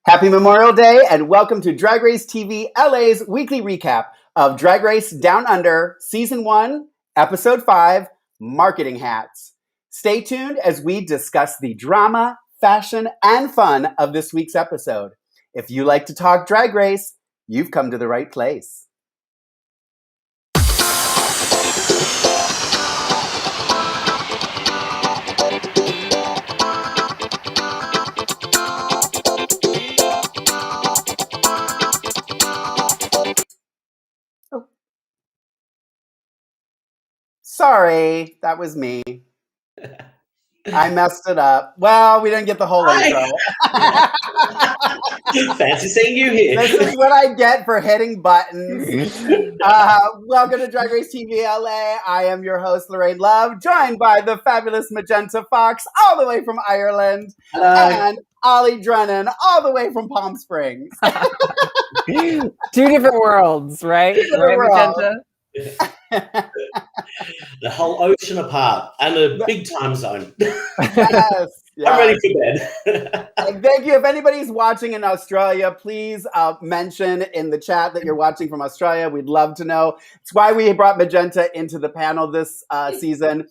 Happy Memorial Day and welcome to Drag Race TV LA's weekly recap of Drag Race Down Under Season 1, Episode 5, Marketing Hats. Stay tuned as we discuss the drama, fashion, and fun of this week's episode. If you like to talk Drag Race, you've come to the right place. Sorry, that was me. I messed it up. Well, we didn't get the whole intro. Fancy seeing you here. This is what I get for hitting buttons. Welcome to Drag Race TV LA. I am your host, Lorayne Love, joined by the fabulous Magenta Fox, all the way from Ireland, and Ollie Drennan, all the way from Palm Springs. Two different worlds, right? Right, Magenta? The whole ocean apart and a big time zone. Yes. I'm ready for bed. And thank you. If anybody's watching in Australia, please mention in the chat that you're watching from Australia. We'd love to know. It's why we brought Magenta into the panel this season,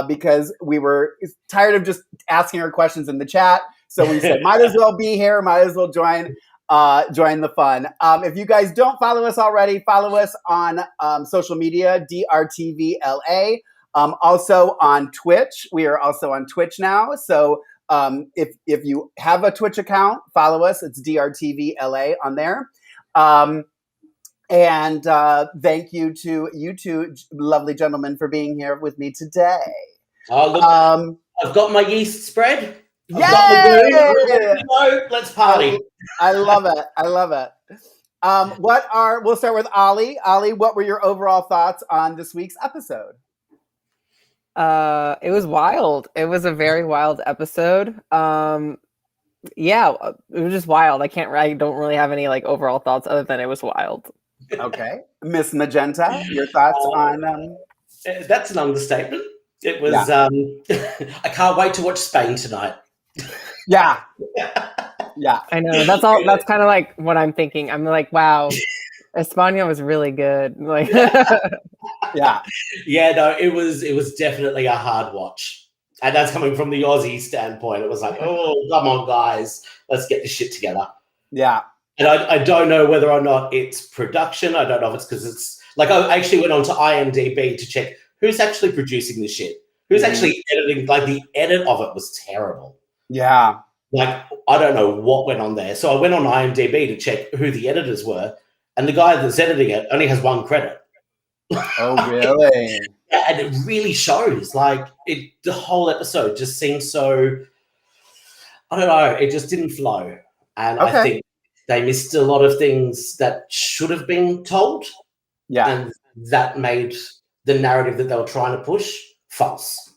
because we were tired of just asking her questions in the chat. So we said, might as well be here, might as well join the fun. If you guys don't follow us already, follow us on social media, DRTVLA. Also on Twitch. We are also on Twitch now. So if you have a Twitch account, follow us. It's DRTVLA on there. And thank you to you two lovely gentlemen for being here with me today. Oh, look, I've got my yeast spread. Yeah, let's party. I love it. I love it. We'll start with Ollie. Ollie, what were your overall thoughts on this week's episode? It was wild. It was a very wild episode. Yeah, it was just wild. I don't really have any overall thoughts other than it was wild. Okay. Miss Magenta, your thoughts on That's an understatement. It was I can't wait to watch Spain tonight. Yeah. I know. That's kind of like what I'm thinking. I'm like, wow, España was really good. Like Yeah. Yeah, no, it was definitely a hard watch. And that's coming from the Aussie standpoint. It was like, oh, come on, guys. Let's get this shit together. Yeah. And I don't know whether or not it's production. I don't know if it's because it's like I actually went on to IMDb to check who's actually producing this shit. Who's actually editing? Like the edit of it was terrible. Yeah. Like I don't know what went on there. So I went on IMDb to check who the editors were, and the guy that's editing it only has one credit. Oh, really? Yeah, and it really shows. Like the whole episode just seems so. I don't know. It just didn't flow, and I think they missed a lot of things that should have been told. Yeah, and that made the narrative that they were trying to push false.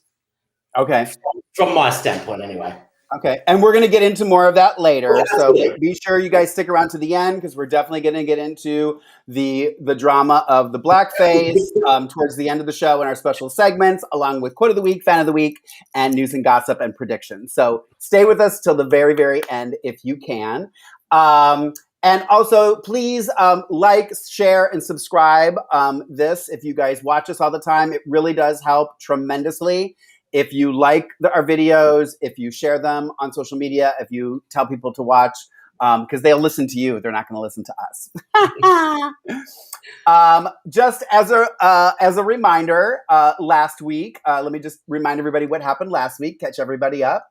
Okay. From my standpoint, anyway. Okay, and we're going to get into more of that later. Yeah, so be sure you guys stick around to the end because we're definitely going to get into the drama of the blackface towards the end of the show in our special segments, along with Quote of the Week, Fan of the Week, and News and Gossip and Predictions. So stay with us till the very, very end if you can. And also, please like, share, and subscribe this. If you guys watch us all the time, it really does help tremendously. If you like our videos, if you share them on social media, if you tell people to watch, because they'll listen to you, they're not going to listen to us. Just as a reminder, last week, let me just remind everybody what happened last week. Catch everybody up.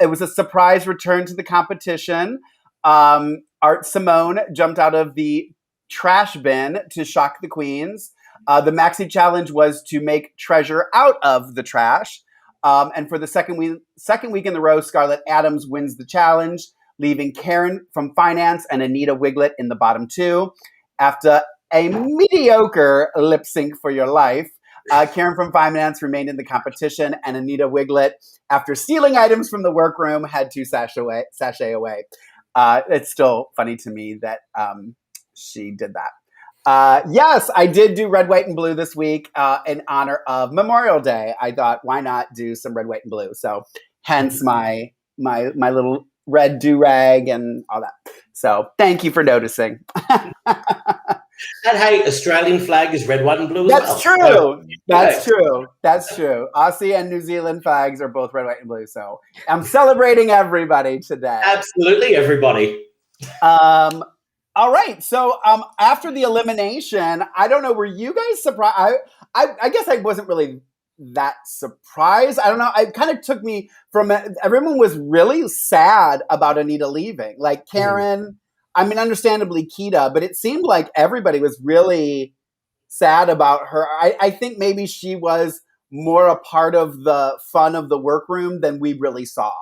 It was a surprise return to the competition. Art Simone jumped out of the trash bin to shock the queens. The Maxi challenge was to make treasure out of the trash. And for the second week in a row, Scarlett Adams wins the challenge, leaving Karen from Finance and Anita Wiglet in the bottom two. After a mediocre lip sync for your life, Karen from Finance remained in the competition, and Anita Wiglet, after stealing items from the workroom, had to sashay away. It's still funny to me that she did that. Yes, I did do red, white, and blue this week in honor of Memorial Day. I thought, why not do some red, white, and blue? So hence my little red do-rag and all that. So thank you for noticing. And hey, Australian flag is red, white, and blue as well. That's true. That's true. That's true. Aussie and New Zealand flags are both red, white, and blue. So I'm celebrating everybody today. Absolutely, everybody. All right. So after the elimination, I don't know, were you guys surprised? I guess I wasn't really that surprised. I don't know. It kind of took me from everyone was really sad about Anita leaving. Like Karen, I mean, understandably Keita, but it seemed like everybody was really sad about her. I think maybe she was more a part of the fun of the workroom than we really saw.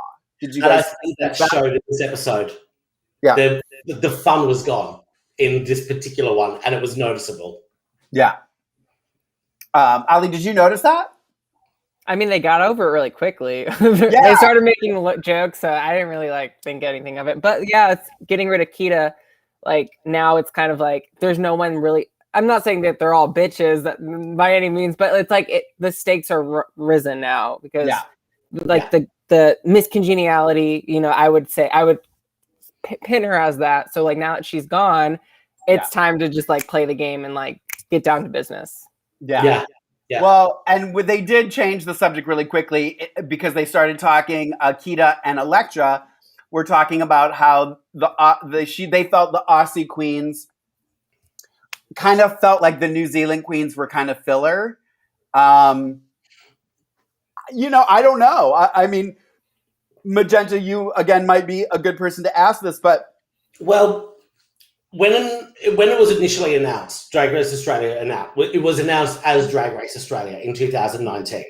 Did you guys think that showed in this episode? Yeah. The fun was gone in this particular one, and it was noticeable. Yeah. Ali, did you notice that? I mean, they got over it really quickly. They started making jokes, so I didn't really think anything of it. But yeah, it's getting rid of Keita. Like now, it's kind of like there's no one really. I'm not saying that they're all bitches by any means, but it's like the stakes are risen now because the miscongeniality. You know, I would say I would pin her as that. So like now that she's gone, it's time to just play the game and get down to business. Yeah. Well, and they did change the subject really quickly because they started talking. Keita and Elektra were talking about how they felt the Aussie queens kind of felt like the New Zealand queens were kind of filler. I don't know. I mean, Magenta, you again might be a good person to ask this, but when it was initially announced, Drag Race Australia it was announced as Drag Race Australia in 2019.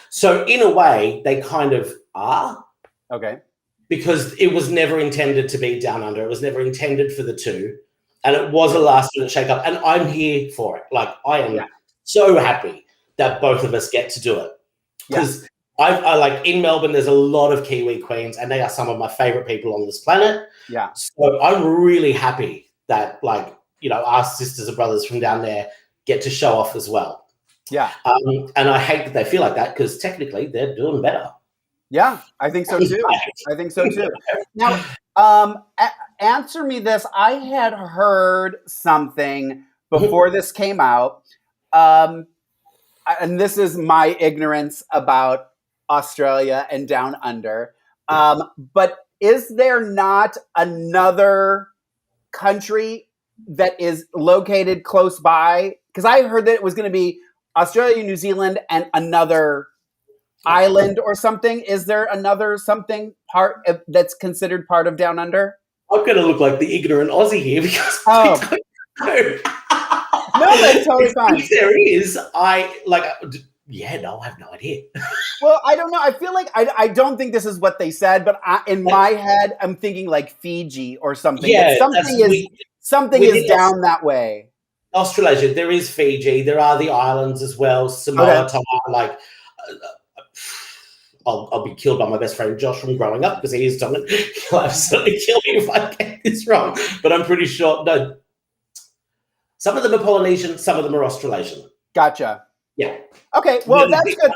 So in a way, they kind of are. Okay. Because it was never intended to be Down Under. It was never intended for the two. And it was a last-minute shake-up. And I'm here for it. I am so happy that both of us get to do it. Because I in Melbourne, there's a lot of Kiwi queens, and they are some of my favorite people on this planet. Yeah. So I'm really happy that, our sisters and brothers from down there get to show off as well. Yeah. And I hate that they feel like that because technically they're doing better. Yeah, I think so too. Now, answer me this. I had heard something before this came out, and this is my ignorance about Australia and Down Under. But is there not another country that is located close by? Because I heard that it was going to be Australia, New Zealand, and another island or something. Is there another something that's considered part of Down Under? I'm going to look like the ignorant Aussie here because I don't know. No, that's totally fine. If there is, I have no idea. Well, I don't know. I feel like I don't think this is what they said, but in my head, I'm thinking like Fiji or something. Yeah, something is down that way. Australasia, there is Fiji. There are the islands as well. Samoa, Tonga, I'll be killed by my best friend Josh from growing up because he is Tongan. He'll absolutely kill me if I get this wrong. But I'm pretty sure, no. Some of them are Polynesian, some of them are Australasian. Gotcha. Yeah. Okay, well, that's good.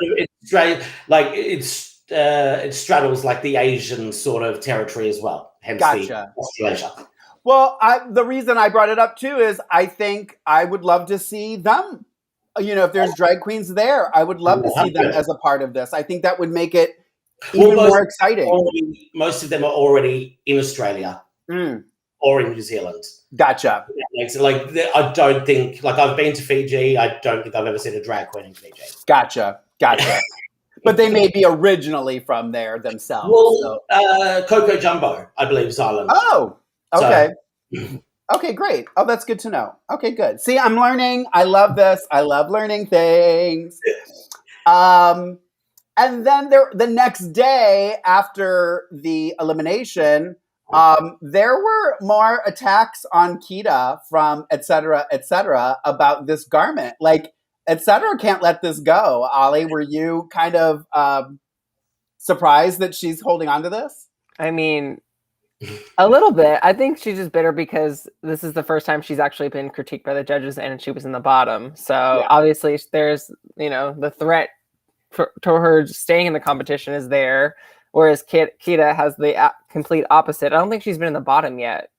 It straddles the Asian sort of territory as well. Hence the Australasia. Well, the reason I brought it up too is I think I would love to see them. If there's drag queens there, I would love to see them as a part of this. I think that would make it even more exciting. Most of them are already in Australia or in New Zealand. Gotcha. I don't think, I've been to Fiji. I don't think I've ever seen a drag queen in Fiji. Gotcha. But they may be originally from there themselves. Well, Coco Jumbo, I believe, is Island. Oh, okay. Okay, great. Oh, that's good to know. Okay, good. See, I'm learning. I love this. I love learning things. And then the next day after the elimination, there were more attacks on Keita from et cetera, about this garment. Et cetera can't let this go. Ollie, were you kind of surprised that she's holding on to this? I mean, a little bit. I think she's just bitter because this is the first time she's actually been critiqued by the judges and she was in the bottom. So obviously there's, the threat to her staying in the competition is there. whereas Keita has the complete opposite. I don't think she's been in the bottom yet.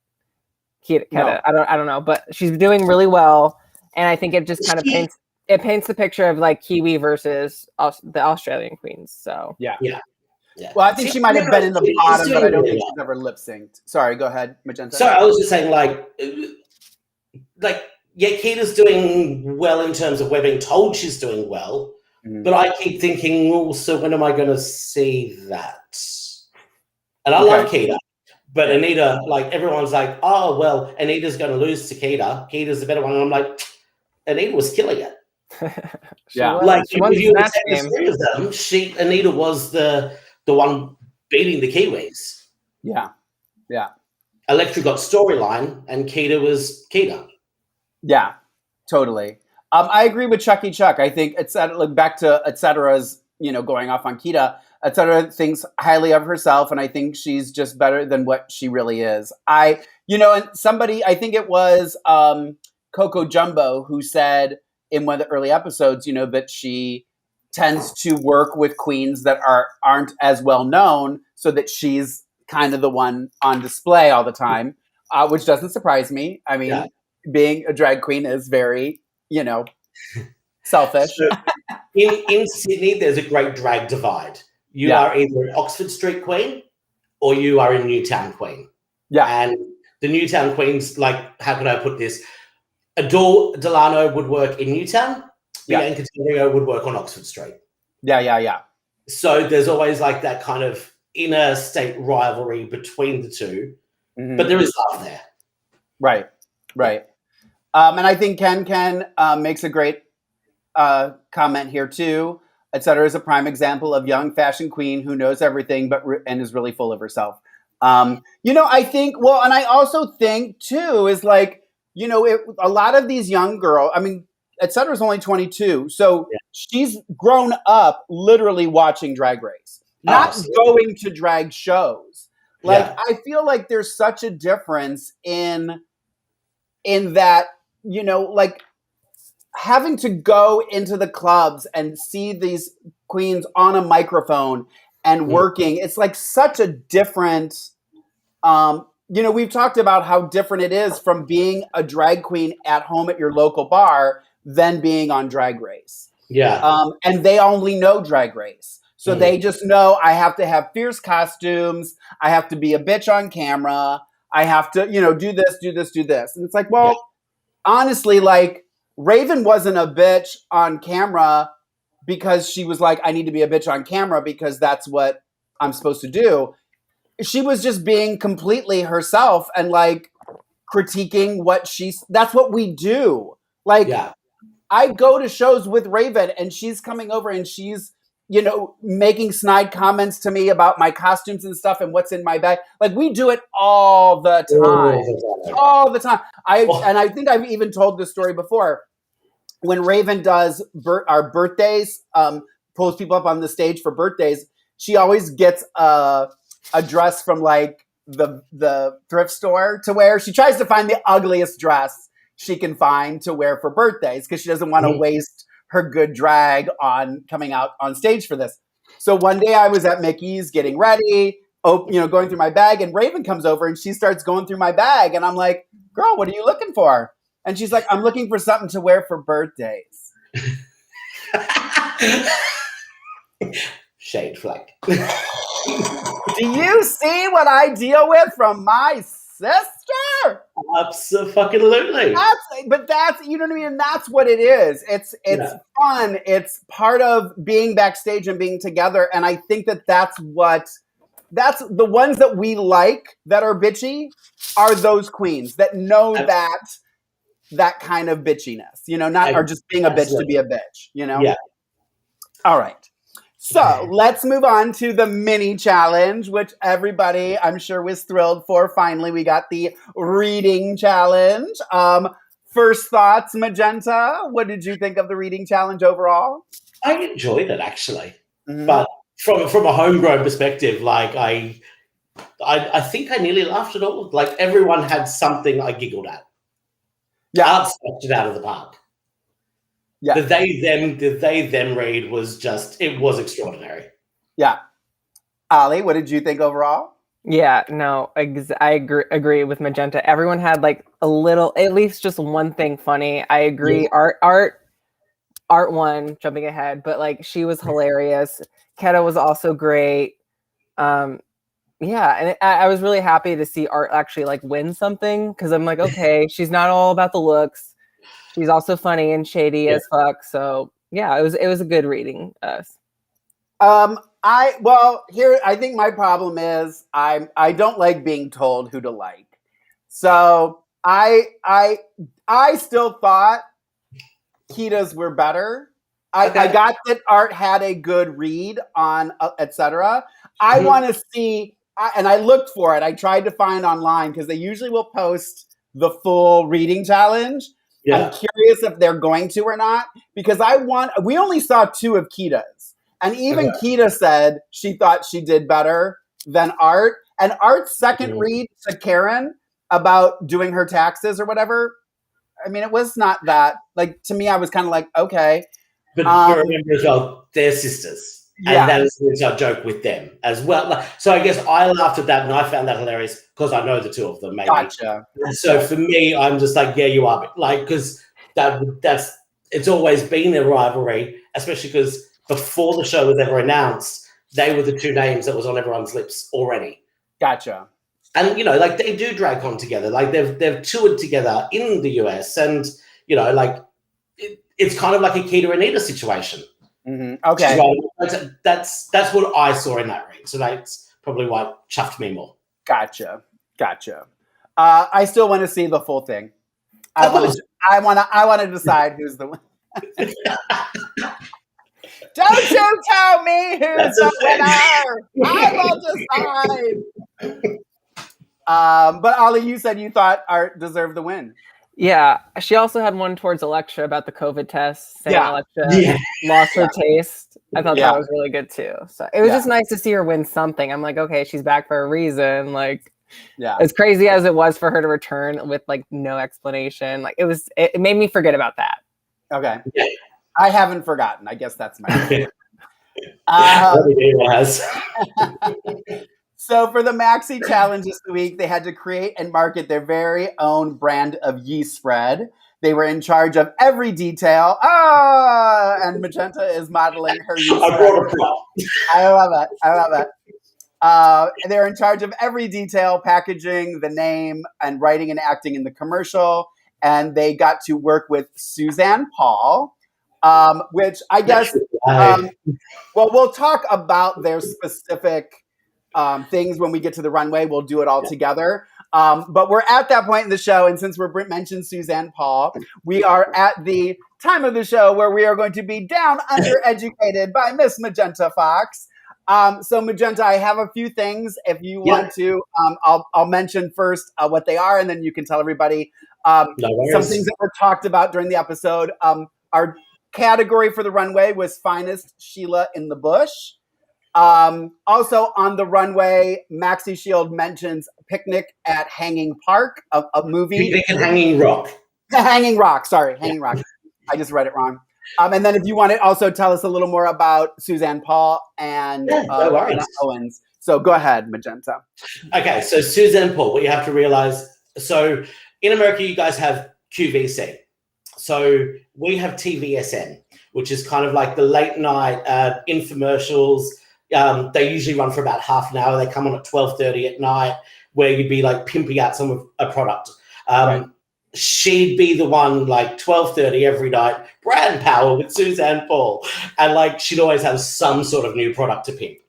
Keita, No. I don't know, but she's doing really well, and I think it just kind of paints the picture of like Kiwi versus the Australian queens. So yeah. Well, I think she might have been in the bottom, but I don't think she's ever lip synced. Sorry, go ahead, Magenta. Sorry, I was just saying, Keita's doing well in terms of we're being told she's doing well, but I keep thinking, well, so when am I going to see that? And I love Keita. But Anita, like, everyone's like, oh, well, Anita's going to lose to Keita. Keita's the better one. And I'm like, Anita was killing it. Like, if you were the three of them, Anita was the one beating the Kiwis. Yeah. Electra got storyline, and Keita was Keita. Yeah, totally. I agree with Chucky Chuck. I think back to Etcetera's, going off on Keita. Etc. thinks highly of herself, and I think she's just better than what she really is. And somebody, I think it was Coco Jumbo, who said in one of the early episodes, that she tends to work with queens that aren't as well known, so that she's kind of the one on display all the time, which doesn't surprise me. I mean, being a drag queen is very, selfish. So in Sydney, there's a great drag divide. You are either an Oxford Street queen or you are a Newtown queen. Yeah. And the Newtown queens, like, how can I put this? Adore Delano would work in Newtown. Bianca Del would work on Oxford Street. Yeah. So there's always like that kind of interstate rivalry between the two. Mm-hmm. But there is love there. Right. And I think Ken makes a great comment here too. Etc. is a prime example of young fashion queen who knows everything and is really full of herself. I think, and I also think too is like, a lot of these young girls, I mean, Etc. is only 22. So she's grown up literally watching Drag Race, not going to drag shows. Like, I feel like there's such a difference in that, like, having to go into the clubs and see these queens on a microphone and working, it's like such a different, we've talked about how different it is from being a drag queen at home at your local bar than being on Drag Race. Yeah. And they only know Drag Race. So they just know I have to have fierce costumes. I have to be a bitch on camera. I have to, do this. And it's like, honestly, like, Raven wasn't a bitch on camera because she was like, I need to be a bitch on camera because that's what I'm supposed to do. She was just being completely herself and like critiquing that's what we do. Like, I go to shows with Raven and she's coming over and she's, making snide comments to me about my costumes and stuff and what's in my bag. Like, we do it all the time. All the time. And I think I've even told this story before. When Raven does our birthdays, pulls people up on the stage for birthdays, she always gets a dress from like the thrift store to wear. She tries to find the ugliest dress she can find to wear for birthdays because she doesn't want to waste her good drag on coming out on stage for this. So one day I was at Mickey's getting ready, going through my bag, and Raven comes over and she starts going through my bag. And I'm like, girl, what are you looking for? And she's like, I'm looking for something to wear for birthdays. Shade flag. Do you see what I deal with from my sister? Absolutely. That's you know what I mean? And that's what it is. It's fun. It's part of being backstage and being together. And I think that's the ones that we like that are bitchy are those queens that know that kind of bitchiness, or just being a bitch to be a bitch, Yeah. All right. So let's move on to the mini challenge, which everybody I'm sure was thrilled for. Finally, we got the reading challenge. First thoughts, Magenta. What did you think of the reading challenge overall? I enjoyed it actually, but from a homegrown perspective, like I think I nearly laughed at all. Like everyone had something I giggled at. Yeah, Art smacked it out of the park. Yeah, the they them read was just, it was extraordinary. Yeah, Ollie, what did you think overall? Yeah, no, I agree with Magenta. Everyone had like a little, at least just one thing funny. I agree. Yeah. Art won, jumping ahead, but like she was hilarious. Keta was also great. Yeah, and I was really happy to see Art actually like win something, because I'm like, okay, she's not all about the looks. She's also funny and shady as fuck. So yeah, it was a good reading. I think my problem is I don't like being told who to like. So I still thought Kita's were better. I got that Art had a good read on etc. I want to see, and I looked for it. I tried to find online because they usually will post the full reading challenge. Yeah. I'm curious if they're going to or not, because we only saw 2 of Kita's. And even Kita said she thought she did better than Art. And Art's second read to Karen about doing her taxes or whatever, I mean, it was not that. Like, to me, I was kind of like, okay. But remember as well, they're sisters. Yeah. And that is our joke with them as well. So I guess I laughed at that and I found that hilarious because I know the 2 of them, maybe. Gotcha. So for me, I'm just like, yeah, you are. Like, because it's always been a rivalry, especially because before the show was ever announced, they were the 2 names that was on everyone's lips already. Gotcha. And, you know, like they do drag on together. Like they've toured together in the US and, you know, like it's kind of like a Kita and Anita situation. Mm-hmm. Okay. So that's what I saw in that read. So that's probably what chuffed me more. Gotcha. I still want to see the full thing. I want to decide who's the winner. Don't you tell me who's the winner. I will decide. But Ollie, you said you thought Art deserved the win. Yeah, she also had one towards Elektra about the COVID test, saying Elektra lost her taste. I thought that was really good too. So it was just nice to see her win something. I'm like, okay, she's back for a reason. Like, as crazy as it was for her to return with like no explanation, like it made me forget about that. Okay, I haven't forgotten. I guess that's my. So for the Maxi challenge this week, they had to create and market their very own brand of yeast spread. They were in charge of every detail. And Magenta is modeling her yeast spread. I love it. They're in charge of every detail, packaging, the name, and writing and acting in the commercial. And they got to work with Suzanne Paul, which I guess, we'll talk about their specific things when we get to the runway. We'll do it all together. But we're at that point in the show, and since we're mentioned Suzanne Paul, we are at the time of the show where we are going to be down undereducated by Miss Magenta Fox. So Magenta, I have a few things. If you want to, I'll mention first what they are, and then you can tell everybody some things that were talked about during the episode. Our category for the runway was Finest Sheila in the Bush. Also on the runway, Maxi Shield mentions Picnic at Hanging Park, a movie. Picnic at Hanging Rock. Hanging Rock. I just read it wrong. And then if you want to also tell us a little more about Suzanne Paul and Owens. So go ahead, Magenta. Okay, so Suzanne Paul, what you have to realize, so in America, you guys have QVC. So we have TVSN, which is kind of like the late night infomercials. They usually run for about half an hour. They come on at 12:30 at night, where you'd be like pimping out some of a product. She'd be the one like 12:30 every night, brand power with Suzanne Paul, and like she'd always have some sort of new product to pimp.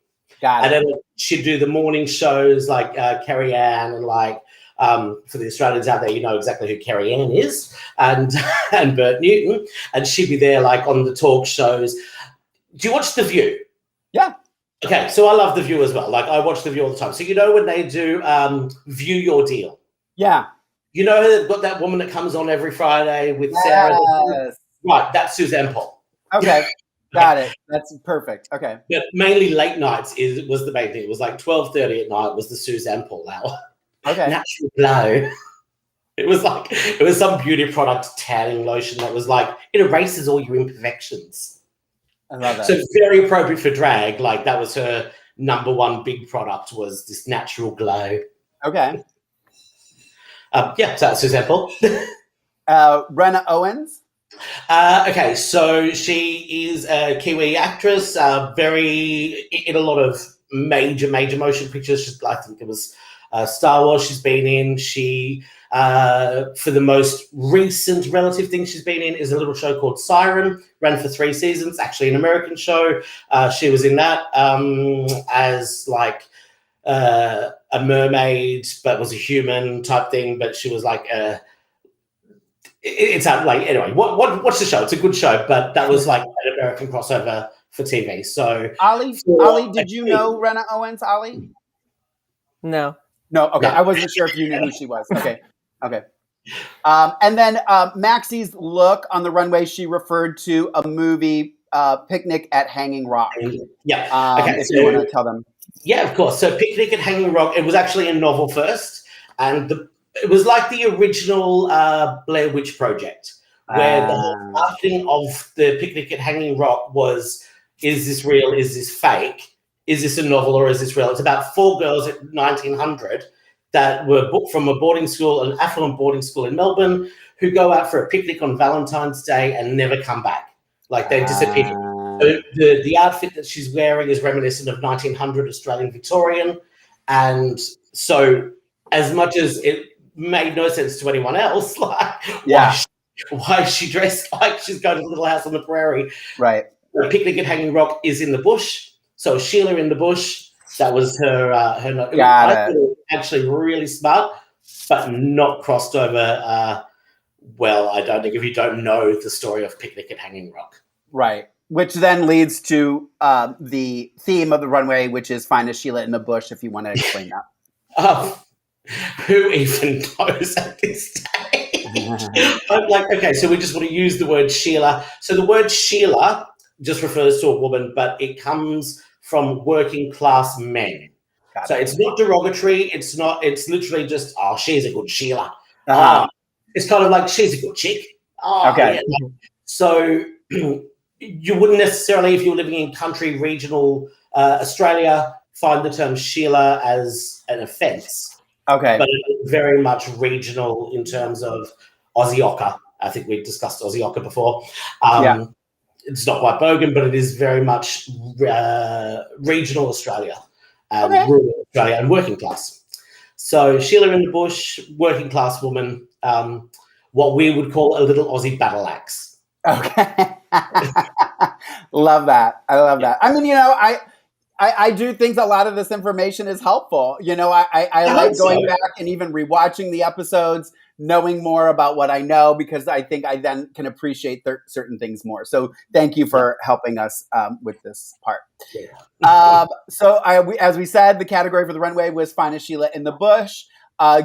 And then she'd do the morning shows like Carrie Ann and like for the Australians out there, you know exactly who Carrie Ann is, and Bert Newton, and she'd be there like on the talk shows. Do you watch The View? Yeah. Okay, so I love The View as well. Like, I watch The View all the time. So you know when they do View Your Deal? Yeah. You know they've got that woman that comes on every Friday with Sarah? Right, that's Suzanne Paul. Okay, got it. That's perfect. Okay. But mainly late nights was the main thing. It was like 12:30 at night was the Suzanne Paul hour. Okay. Natural Glow. It was some beauty product tanning lotion that was like, it erases all your imperfections. I love that. So very appropriate for drag. Like that was her number one big product was this natural glow. Okay. Yeah, so that's example. Rena Owens. Okay, so she is a Kiwi actress, very in a lot of major motion pictures. I think it was Star Wars she's been in. She, for the most recent relative thing she's been in is a little show called Siren, ran for 3 seasons, actually an American show. She was in that as like a mermaid, but was a human type thing, but she was like it's like, anyway, watch the show. It's a good show, but that was like an American crossover for TV. So Ollie, did you know Rena Owens, Ollie? No. Okay. I wasn't sure if you knew who she was. Okay. And then Maxi's look on the runway, she referred to a movie, Picnic at Hanging Rock. Yeah. Okay. If you want to tell them. Yeah, of course. So Picnic at Hanging Rock, it was actually a novel first, and it was like the original Blair Witch Project, where the marketing of the Picnic at Hanging Rock was, is this real, is this fake, is this a novel or is this real? It's about 4 girls at 1900 that were booked from a boarding school, an affluent boarding school in Melbourne, who go out for a picnic on Valentine's Day and never come back. Like, they disappear. So the outfit that she's wearing is reminiscent of 1900 Australian Victorian. And so as much as it made no sense to anyone else, like, why is she dressed like she's going to the Little House on the Prairie? Right. The Picnic at Hanging Rock is in the bush. So Sheila in the bush, that was her Got it. Actually really smart, but not crossed over well. I don't think if you don't know the story of Picnic at Hanging Rock. Right. Which then leads to the theme of the runway, which is Find a Sheila in the Bush, if you want to explain that. Who even knows at this stage? I'm like, okay, so we just want to use the word Sheila. So the word Sheila just refers to a woman, but it comes from working class men. So it's not derogatory. It's literally just, oh, she's a good Sheila. It's kind of like, she's a good chick. Okay. Yeah. So you wouldn't necessarily, if you were living in country, regional Australia, find the term Sheila as an offence. Okay. But it's very much regional in terms of Aussie ochre. I think we discussed Aussie ochre before. It's not quite bogan, but it is very much regional Australia and rural Australia and working class. So Sheila in the bush, working class woman, what we would call a little Aussie battle axe. Okay. Love that. I love that. I mean, I do think a lot of this information is helpful. I like going back and even rewatching the episodes, knowing more about what I know, because I think I then can appreciate certain things more. So thank you for helping us with this part. As we said, the category for the runway was Find a Sheila in the Bush.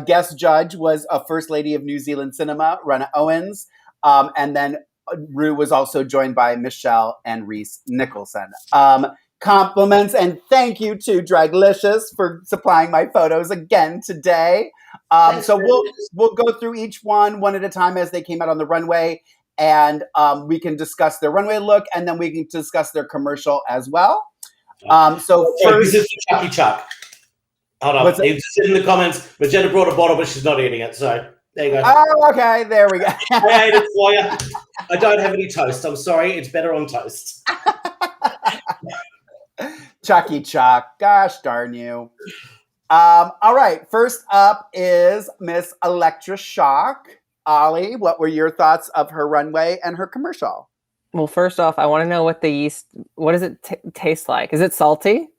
Guest judge was a First Lady of New Zealand Cinema, Rena Owens. And then Ru was also joined by Michelle and Reese Nicholson. Compliments and thank you to Draglicious for supplying my photos again today. So we'll go through each one at a time as they came out on the runway, and we can discuss their runway look, and then we can discuss their commercial as well. So first, this is Chucky Chuck. Hold on, it's in the comments. Magenta brought a bottle, but she's not eating it. So there you go. Oh, okay, there we go. I ate it for you. I don't have any toast. I'm sorry. It's better on toast. Chucky Chuck. Gosh darn you. All right. First up is Miss Electra Shock. Ollie, what were your thoughts of her runway and her commercial? Well, first off, I want to know what the yeast, what does it taste like? Is it salty?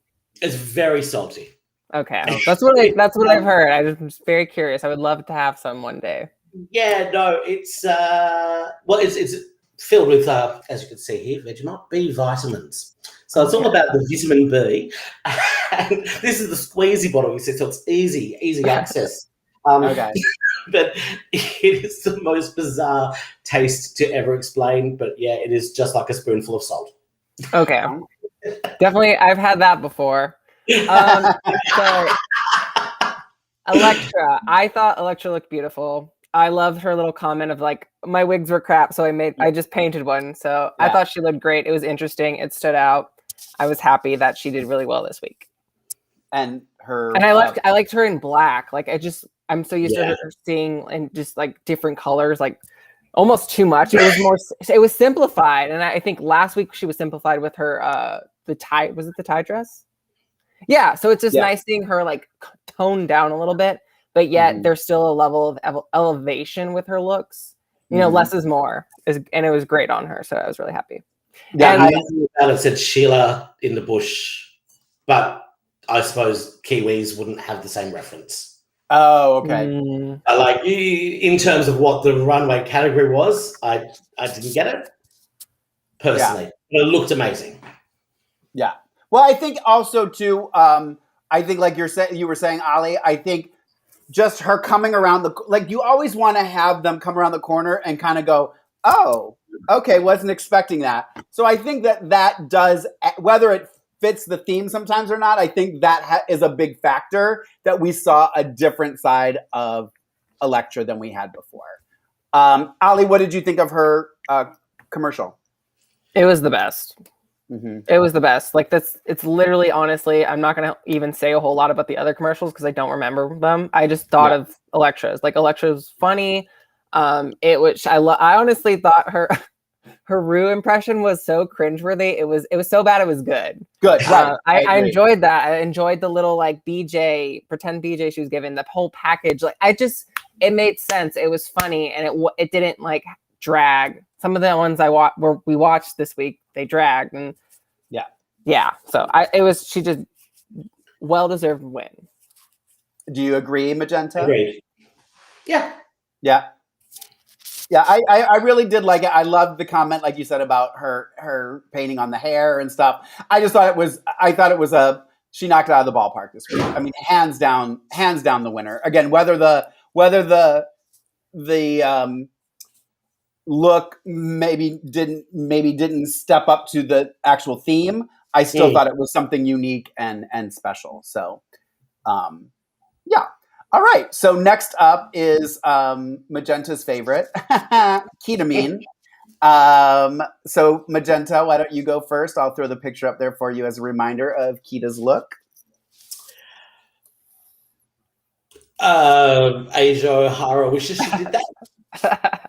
It's very salty. Okay. That's what I've heard. I'm just very curious. I would love to have some one day. Yeah, no, it's it's filled with, as you can see here, Vegemite B vitamins. So it's all about the vitamin B. And this is the squeezy bottle, you see, so it's easy access. Okay. But it is the most bizarre taste to ever explain. But yeah, it is just like a spoonful of salt. Okay. Definitely, I've had that before. So Electra, I thought Electra looked beautiful. I loved her little comment of like, my wigs were crap, so I just painted one. So I thought she looked great. It was interesting. It stood out. I was happy that she did really well this week. and her. And I liked her in black. Like I'm so used to her seeing in just like different colors, like almost too much. It was simplified, and I think last week she was simplified with her the tie. Was it the tie dress? Yeah. So it's just nice seeing her like toned down a little bit, but yet there's still a level of elevation with her looks. You know, less is more, and it was great on her. So I was really happy. Yeah, and it said Sheila in the bush, but I suppose Kiwis wouldn't have the same reference. Oh, okay. Like in terms of what the runway category was, I didn't get it personally. But it looked amazing. Yeah. Well, I think also too. I think like you were saying, Ollie. I think just her coming around you always want to have them come around the corner and kind of go, oh, okay, wasn't expecting that. So I think that does, whether it fits the theme sometimes or not, I think that is a big factor that we saw a different side of Elektra than we had before. Ollie, what did you think of her commercial? It was the best. It was the best. Like it's literally, honestly, I'm not going to even say a whole lot about the other commercials because I don't remember them. I just thought of Elektra's. Like Elektra's funny. I honestly thought her Ru impression was so cringeworthy. It was so bad it was good. Good. Right. I enjoyed that. I enjoyed the little like pretend BJ she was given, the whole package. Like it made sense. It was funny and it didn't like drag. Some of the ones we watched this week, they dragged and so she just well-deserved win. Do you agree, Magenta? Agreed. Yeah. I really did like it. I loved the comment, like you said, about her painting on the hair and stuff. I thought it was she knocked it out of the ballpark this week. I mean, hands down the winner. Again, whether the look maybe didn't step up to the actual theme, I still thought it was something unique and special. So, All right. So next up is Magenta's favorite, ketamine. So Magenta, why don't you go first? I'll throw the picture up there for you as a reminder of Kita's look. Asia O'Hara wishes she did that.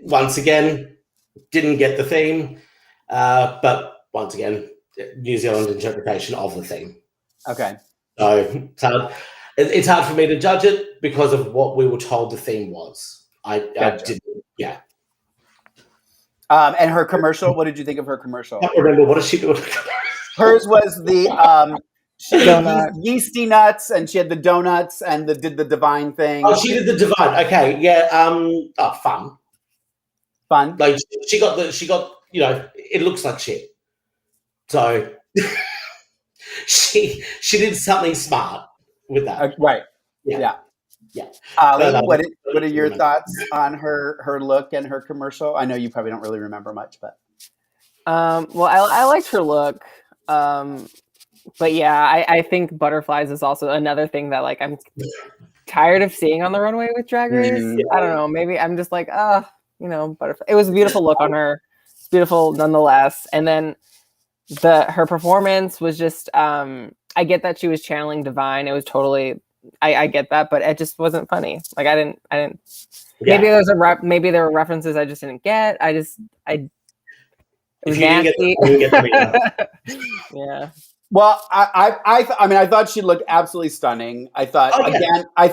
Once again, didn't get the theme, but once again, New Zealand interpretation of the theme. Okay. So it's hard for me to judge it because of what we were told the theme was. I didn't. Yeah. And her commercial. What did you think of her commercial? I don't remember. What did she do? Hers was the she had yeasty nuts, and she had the donuts, and did the divine thing. Oh, she did the divine. Okay, yeah. Fun. Like she got. It looks like shit. So she did something smart with that. Right. Yeah. Ollie, what are your thoughts on her look and her commercial? I know you probably don't really remember much, but well, I liked her look. But yeah, I think butterflies is also another thing that like I'm tired of seeing on the runway with Drag Race. I don't know. Maybe I'm just like, butterfly. It was a beautiful look on her. It's beautiful nonetheless. And then her performance was just I get that she was channeling divine. It was totally I get that, but it just wasn't funny. Like I didn't maybe maybe there were references I just didn't get. It was nasty. Yeah. Well, I thought she looked absolutely stunning. I thought I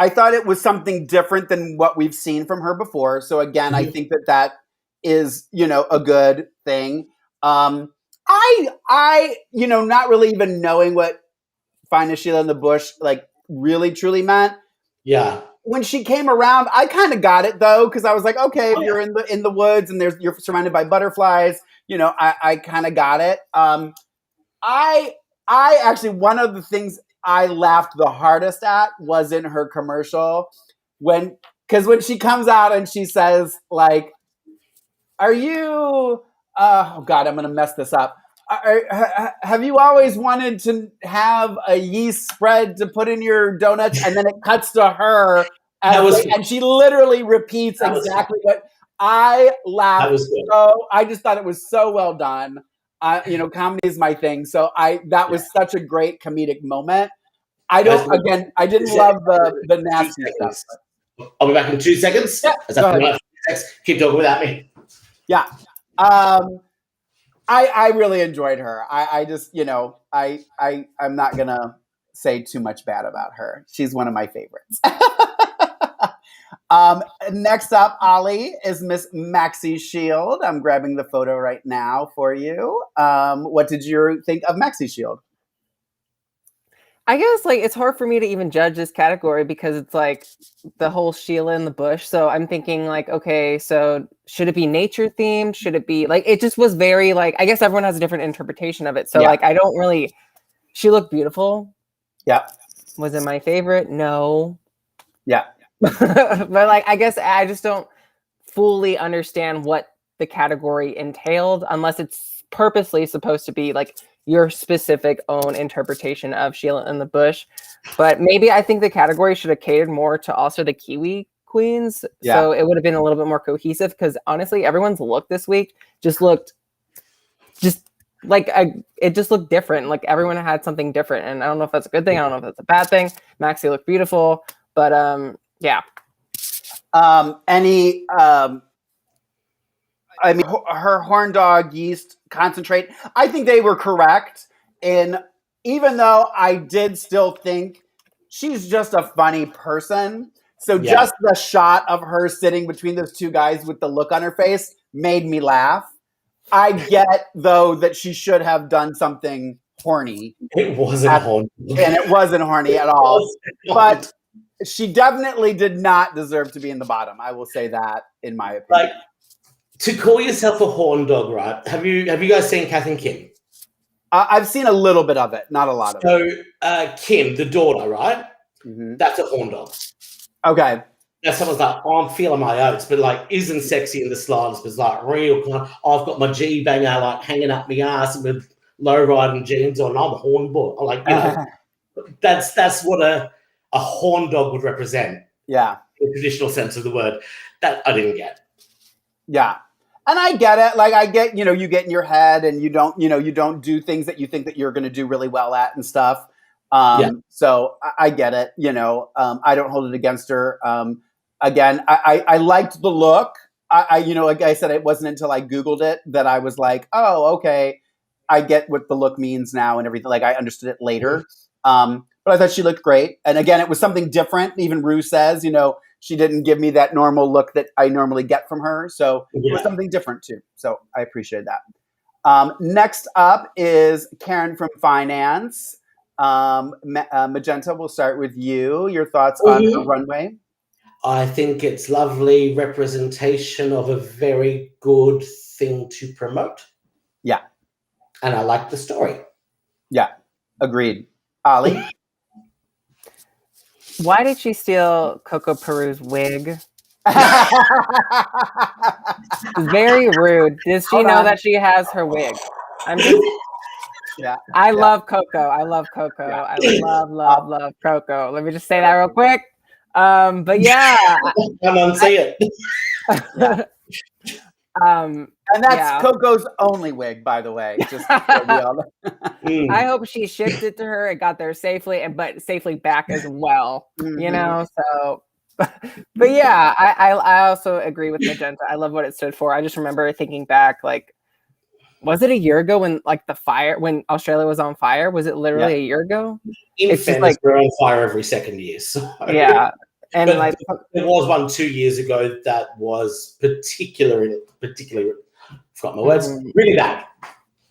thought it was something different than what we've seen from her before. So again, I think that is, a good thing. I not really even knowing what Finest Sheila in the Bush like really truly meant. Yeah. When she came around, I kind of got it though, because I was like, okay, if you're in the woods and you're surrounded by butterflies, I kind of got it. I actually, one of the things I laughed the hardest at was in her commercial because when she comes out and she says like, "Are you? Oh God, I'm gonna mess this up. Have you always wanted to have a yeast spread to put in your donuts?" And then it cuts to her, and she literally repeats exactly what I laughed. So I just thought it was so well done. comedy is my thing. So that was such a great comedic moment. I didn't love the nasty stuff. I'll be back in 2 seconds. Yeah, keep talking without me. Yeah. I really enjoyed her. I just, I'm not gonna say too much bad about her. She's one of my favorites. Next up, Ollie, is Miss Maxi Shield. I'm grabbing the photo right now for you. What did you think of Maxi Shield? I guess it's hard for me to even judge this category because it's the whole Sheila in the bush. So I'm thinking okay, so should it be nature themed? Should it be it just was very I guess everyone has a different interpretation of it. So I don't really. She looked beautiful. Yeah. Was it my favorite? No. Yeah. But I guess I just don't fully understand what the category entailed unless it's purposely supposed to be your specific own interpretation of Sheila in the bush. But maybe I think the category should have catered more to also the Kiwi queens. Yeah. So it would have been a little bit more cohesive because honestly, everyone's look this week just looked it just looked different. Everyone had something different. And I don't know if that's a good thing. I don't know if that's a bad thing. Maxi looked beautiful, but yeah. Her horn dog yeast concentrate, I think they were correct. And even though I did still think she's just a funny person. So just the shot of her sitting between those two guys with the look on her face made me laugh. I get, though, that she should have done something horny. It wasn't horny. And it wasn't horny at all. But she definitely did not deserve to be in the bottom. I will say that, in my opinion. To call yourself a horn dog, right? Have you guys seen Kath and Kim? I've seen a little bit of it, not a lot of it. So Kim, the daughter, right? Mm-hmm. That's a horn dog. Okay. Now someone's I'm feeling my oats, but isn't sexy in the slightest, but real kind of, I've got my G banger hanging up my ass with low riding jeans on. I'm a horn boy. That's what a horn dog would represent. Yeah. In the traditional sense of the word. That I didn't get. Yeah. And I get it. I get, you get in your head and you don't do things that you think that you're going to do really well at and stuff. So I get it. I don't hold it against her. Again, I liked the look. Like I said, it wasn't until I Googled it that I was like, oh, okay, I get what the look means now and everything. I understood it later. But I thought she looked great. And again, it was something different. Even Rue says, she didn't give me that normal look that I normally get from her. So it was something different too. So I appreciate that. Next up is Karen from Finance. Magenta, we'll start with you. Your thoughts on the Runway? I think it's lovely representation of a very good thing to promote. Yeah. And I like the story. Yeah. Agreed. Ollie? Why did she steal Coco Peru's wig? Very rude. Does she know that she has her wig? I love Coco. I love Coco. Yeah. I love Coco. Let me just say that real quick. But yeah. Come on, say it. And that's Coco's only wig, by the way. Just I hope she shipped it to her and got there safely, but safely back as well. Mm-hmm. So. But yeah, I also agree with Magenta. I love what it stood for. I just remember thinking back, was it a year ago when when Australia was on fire? Was it literally a year ago? It's just we're on fire every second year. So. Yeah. And there was one 2 years ago that was particularly forgot my words, really bad.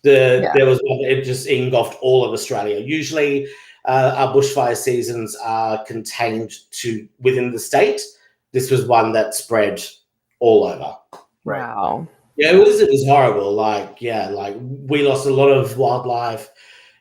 There was one, it just engulfed all of Australia. Usually our bushfire seasons are contained to within the state. This was one that spread all over. Wow. Yeah, it was horrible. We lost a lot of wildlife,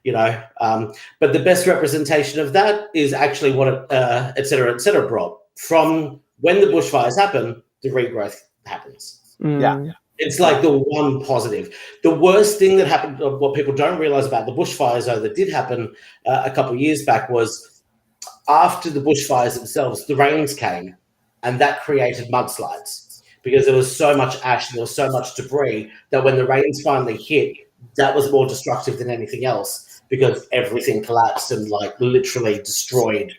but the best representation of that is actually what it, et cetera, brought. From when the bushfires happen, the regrowth happens. Yeah. It's the one positive. The worst thing that happened, what people don't realize about the bushfires, though, that did happen a couple of years back was after the bushfires themselves, the rains came and that created mudslides because there was so much ash and there was so much debris that when the rains finally hit, that was more destructive than anything else because everything collapsed and like literally destroyed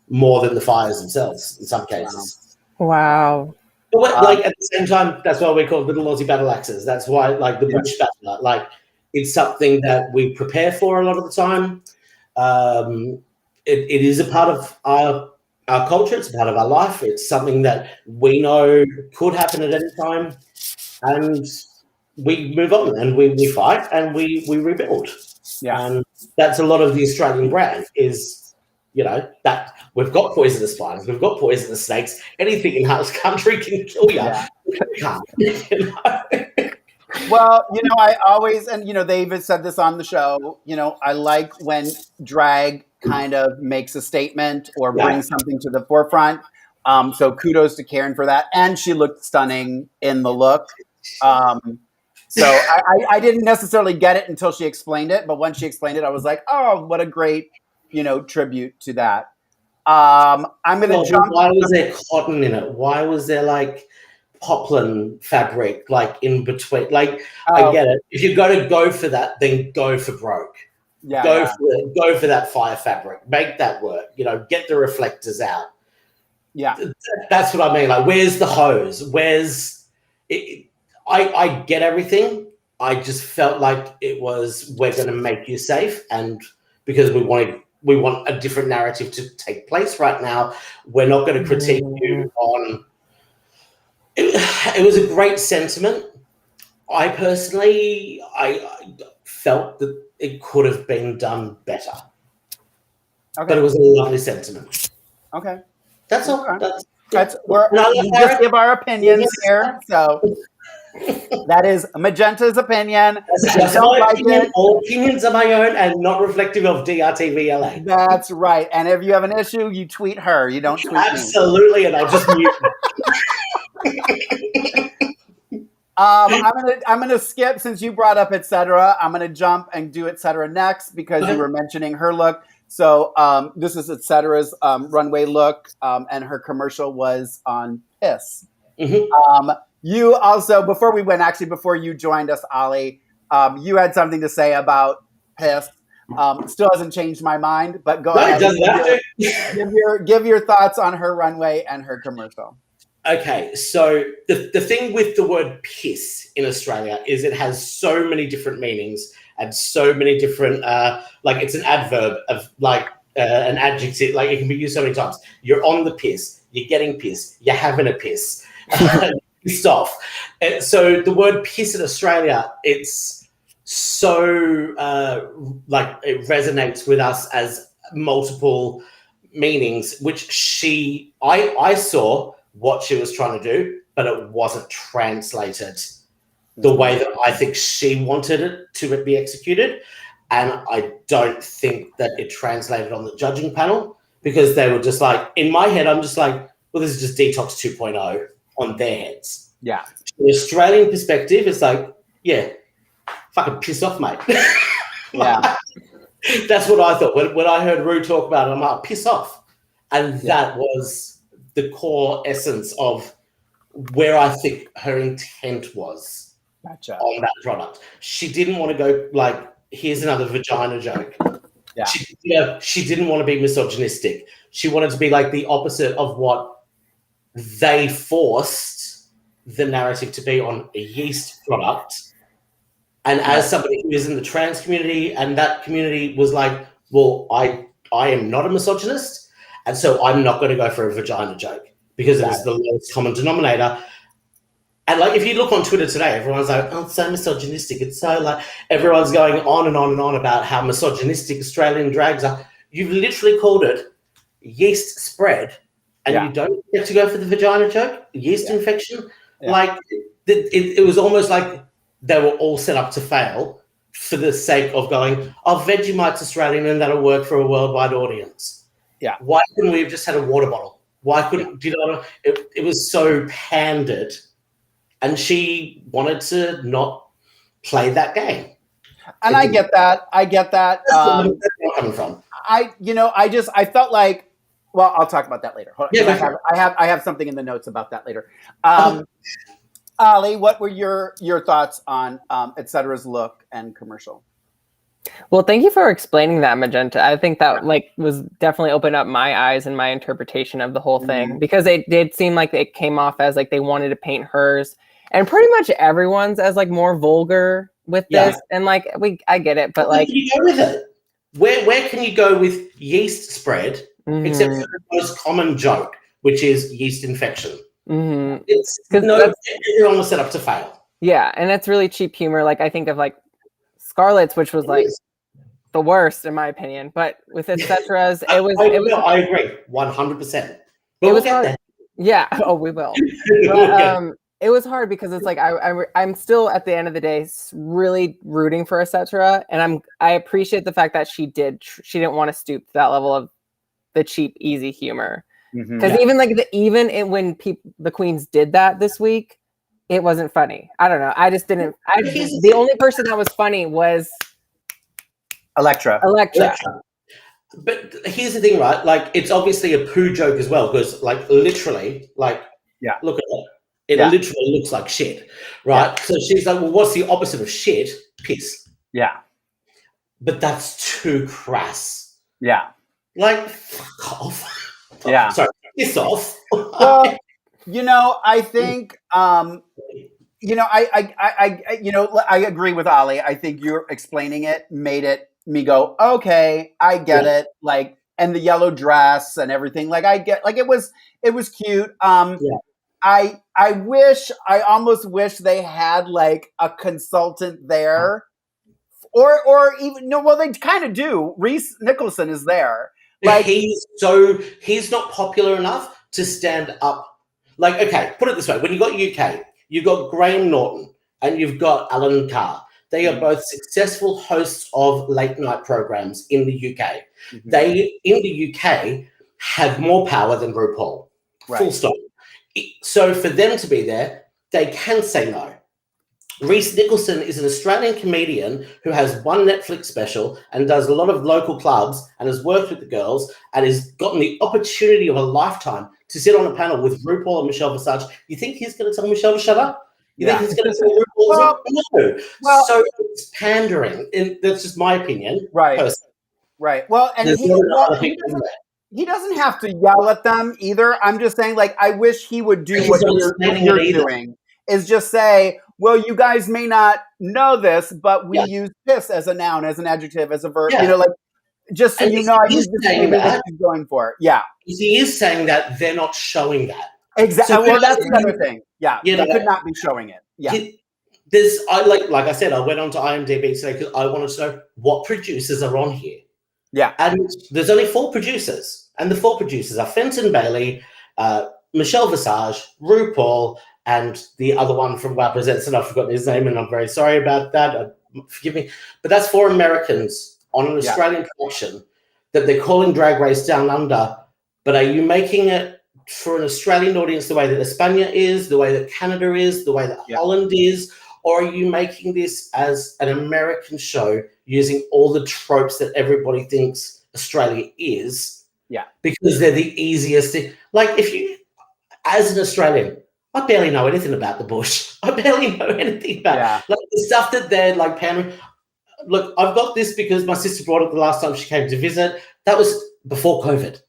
more than the fires themselves in some cases. Wow. But like at the same time, that's why we call little Aussie battle axes. That's why like the bush battler, like it's something that we prepare for a lot of the time. It is a part of our culture. It's a part of our life. It's something that we know could happen at any time, and we move on and we fight and we rebuild. Yeah, and that's a lot of the Australian brand is, you know, that we've got poisonous spiders, we've got poisonous snakes. Anything in our country can kill you. Yeah. You know? Well, you know, I always, and you know, they even said this on the show, you know, I like when drag kind of makes a statement or brings something to the forefront. So kudos to Karen for that. And she looked stunning in the look. So I didn't necessarily get it until she explained it. But once she explained it, I was like, oh, what a great, you know, tribute to that. I'm going to jump. Why was there cotton in it? Why was there like poplin fabric like in between? Like, I get it. If you're going to go for that, then go for broke. Yeah, go for that fire fabric. Make that work. You know, get the reflectors out. Yeah, that's what I mean. Like, where's the hose? Where's it? I get everything. I just felt like it was, we're going to make you safe, and because we want a different narrative to take place right now. We're not going to critique you on. It was a great sentiment. I personally, I felt that it could have been done better. Okay. But it was a lovely sentiment. Okay. That's all. Okay. We just give our opinions here. So that is Magenta's opinion. All opinions are my own and not reflective of DRTVLA. That's right. And if you have an issue, you tweet her. You don't tweet Absolutely, and I'll just mute her. I'm gonna skip, since you brought up etc. I'm gonna jump and do etc. next because you were mentioning her look. So this is etc's runway look, and her commercial was on Piss. Mm-hmm. You also, before you joined us, Ollie, you had something to say about Piss. Still hasn't changed my mind, but go ahead. Give your thoughts on her runway and her commercial. Okay, so the thing with the word piss in Australia is it has so many different meanings and so many different, like it's an adverb of like an adjective, like it can be used so many times. You're on the piss, you're getting pissed, you're having a piss, pissed off. And so the word piss in Australia, it's so like it resonates with us as multiple meanings, which I saw what she was trying to do, but it wasn't translated the way that I think she wanted it to be executed. And I don't think that it translated on the judging panel, because they were just like, in my head, I'm just like, well, this is just Detox 2.0 on their heads. Yeah. From the Australian perspective, it's like, yeah, fucking piss off, mate. Yeah. That's what I thought. When I heard Ru talk about it, I'm like, piss off. And that was the core essence of where I think her intent was on that product. She didn't want to go like, here's another vagina joke. Yeah. She didn't want to be misogynistic. She wanted to be like the opposite of what they forced the narrative to be on a yeast product. And as somebody who is in the trans community, and that community was like, well, I am not a misogynist, and so I'm not going to go for a vagina joke because it is the lowest common denominator. And like, if you look on Twitter today, everyone's like, oh, it's so misogynistic. It's so like, everyone's going on and on and on about how misogynistic Australian drags are. You've literally called it yeast spread, and you don't get to go for the vagina joke, yeast infection. Yeah. Like, it was almost like they were all set up to fail for the sake of going, oh, Vegemite's Australian and that'll work for a worldwide audience. Yeah. Why couldn't we have just had a water bottle? Why couldn't, it was so pandered, and she wanted to not play that game. And I get that. That's where I'm coming from. I felt like, well, I'll talk about that later. Hold on. I have something in the notes about that later. Ollie, what were your thoughts on Etcetera's look and commercial? Well, thank you for explaining that, Magenta. I think that was definitely opened up my eyes and my interpretation of the whole thing, because it did seem like it came off as like they wanted to paint hers and pretty much everyone's as like more vulgar with this. And like I get it, but like, where can you go with it? Where can you go with yeast spread except for the most common joke, which is yeast infection? It's everyone was set up to fail. Yeah, and that's really cheap humor. Like I think of like Scarlett's, which was like the worst in my opinion, but with Etcetera's, I agree 100%. It was hard. Yeah. Oh, we will. But, it was hard because it's like I'm still at the end of the day really rooting for Etcetera, and I appreciate the fact that she didn't want to stoop to that level of the cheap, easy humor. Because even like when the queens did that this week, it wasn't funny. I don't know. I just didn't. The only person that was funny was Electra. But here's the thing, right? Like, it's obviously a poo joke as well, because like literally, like, look at it. It literally looks like shit, right? Yeah. So she's like, well, what's the opposite of shit? Piss. Yeah. But that's too crass. Yeah. Like, fuck off. Yeah. Sorry, piss off. Well, I think, I agree with Ollie. I think you're explaining it made me go, okay, I get it. Like, and the yellow dress and everything. Like, I get, like, it was cute. I almost wish they had like a consultant there, or even well, they kind of do. Reese Nicholson is there. Like, he's not popular enough to stand up. Like, okay, put it this way: when you got UK, you've got Graham Norton and you've got Alan Carr. They are both successful hosts of late night programs in the UK. They in the UK have more power than RuPaul. Full stop. So for them to be there, they can say no. Reese Nicholson is an Australian comedian who has one Netflix special and does a lot of local clubs and has worked with the girls and has gotten the opportunity of a lifetime to sit on a panel with RuPaul and Michelle Visage. You think he's going to tell Michelle to shut up? You think he's going to tell RuPaul? No. Well, so it's pandering. And that's just my opinion. Right. Personally. Right. Well, and he doesn't have to yell at them either. I'm just saying, like, I wish he would do what you're doing. Is just say, well, you guys may not know this, but we use piss as a noun, as an adjective, as a verb. Yeah. Like, just so you know, I use what he's going for. Yeah. He is saying that they're not showing that. Exactly. So well, that's the other thing. Yeah. They could not be showing it. Yeah. Like I said, I went on to IMDb today because I wanted to know what producers are on here. Yeah. And there's only 4 producers. And the 4 producers are Fenton Bailey, Michelle Visage, RuPaul, and the other one from Wow Presents, and I've forgotten his name, and I'm very sorry about that. Forgive me. But that's 4 Americans on an Australian production that they're calling Drag Race Down Under. But are you making it for an Australian audience the way that España is, the way that Canada is, the way that Holland is? Or are you making this as an American show using all the tropes that everybody thinks Australia is? Yeah. Because they're the easiest thing. Like, if you, as an Australian, I barely know anything about the bush. I barely know anything about like the stuff that they're like pandering. Look, I've got this because my sister brought it the last time she came to visit. That was before COVID.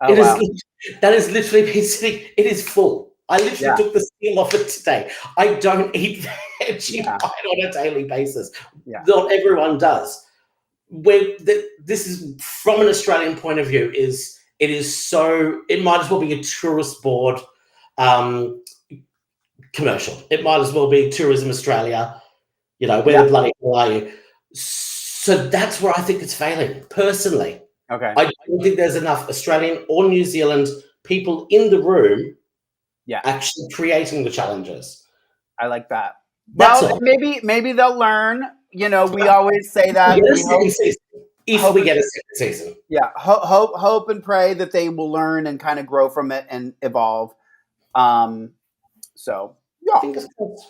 That is literally been sitting. It is full. I literally took the seal off it today. I don't eat veggie on a daily basis. Yeah. Not everyone does. This is from an Australian point of view. It might as well be a tourist board commercial. It might as well be Tourism Australia. Where the bloody hell are you? So that's where I think it's failing, personally. Okay. I don't think there's enough Australian or New Zealand people in the room actually creating the challenges. I like that. Well, maybe they'll learn. We always say that. If we get a second season. Yeah. Hope and pray that they will learn and kind of grow from it and evolve. So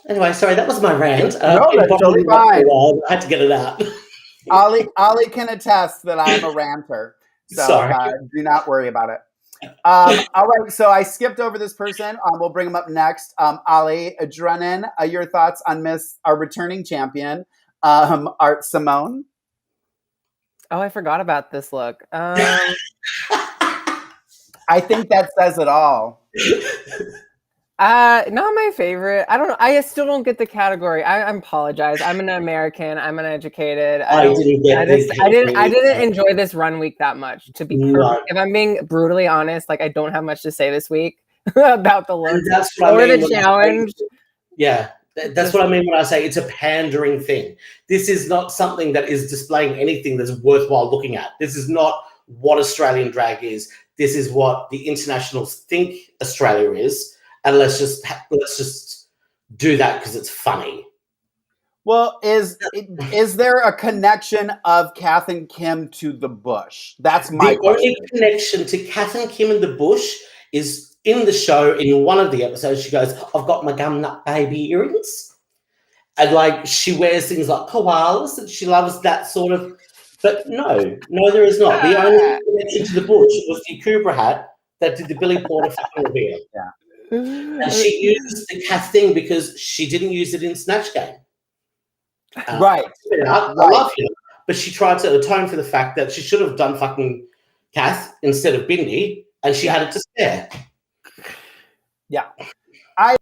anyway, sorry, that was my rant. No, that's totally fine. I had to get it out. Ollie can attest that I'm a ranter, so do not worry about it. All right, so I skipped over this person. We'll bring him up next. Ollie Drennan, your thoughts on our returning champion, Art Simone? Oh, I forgot about this look. I think that says it all. Not my favorite. I don't know. I still don't get the category. I apologize. I'm an American. I'm uneducated. I didn't enjoy this run week that much. To be perfect, if I'm being brutally honest, like I don't have much to say this week about the look or the challenge. Yeah, that's what I mean when I say it's a pandering thing. This is not something that is displaying anything that's worthwhile looking at. This is not what Australian drag is. This is what the internationals think Australia is. And let's just do that because it's funny. Well, is there a connection of Kath and Kim to the bush? That's my question. The only connection to Kath and Kim and the bush is in the show. In one of the episodes, she goes, "I've got my gum nut baby earrings," and like she wears things like koalas, and she loves that sort of. But no, there is not. The only connection to the bush was the Kubra hat that did the Billy Porter fucking reveal. Yeah. And she used the Kath thing because she didn't use it in Snatch Game. Right. I love her, but she tried to atone for the fact that she should have done fucking Kath instead of Bindi, and she had it to spare. Yeah. I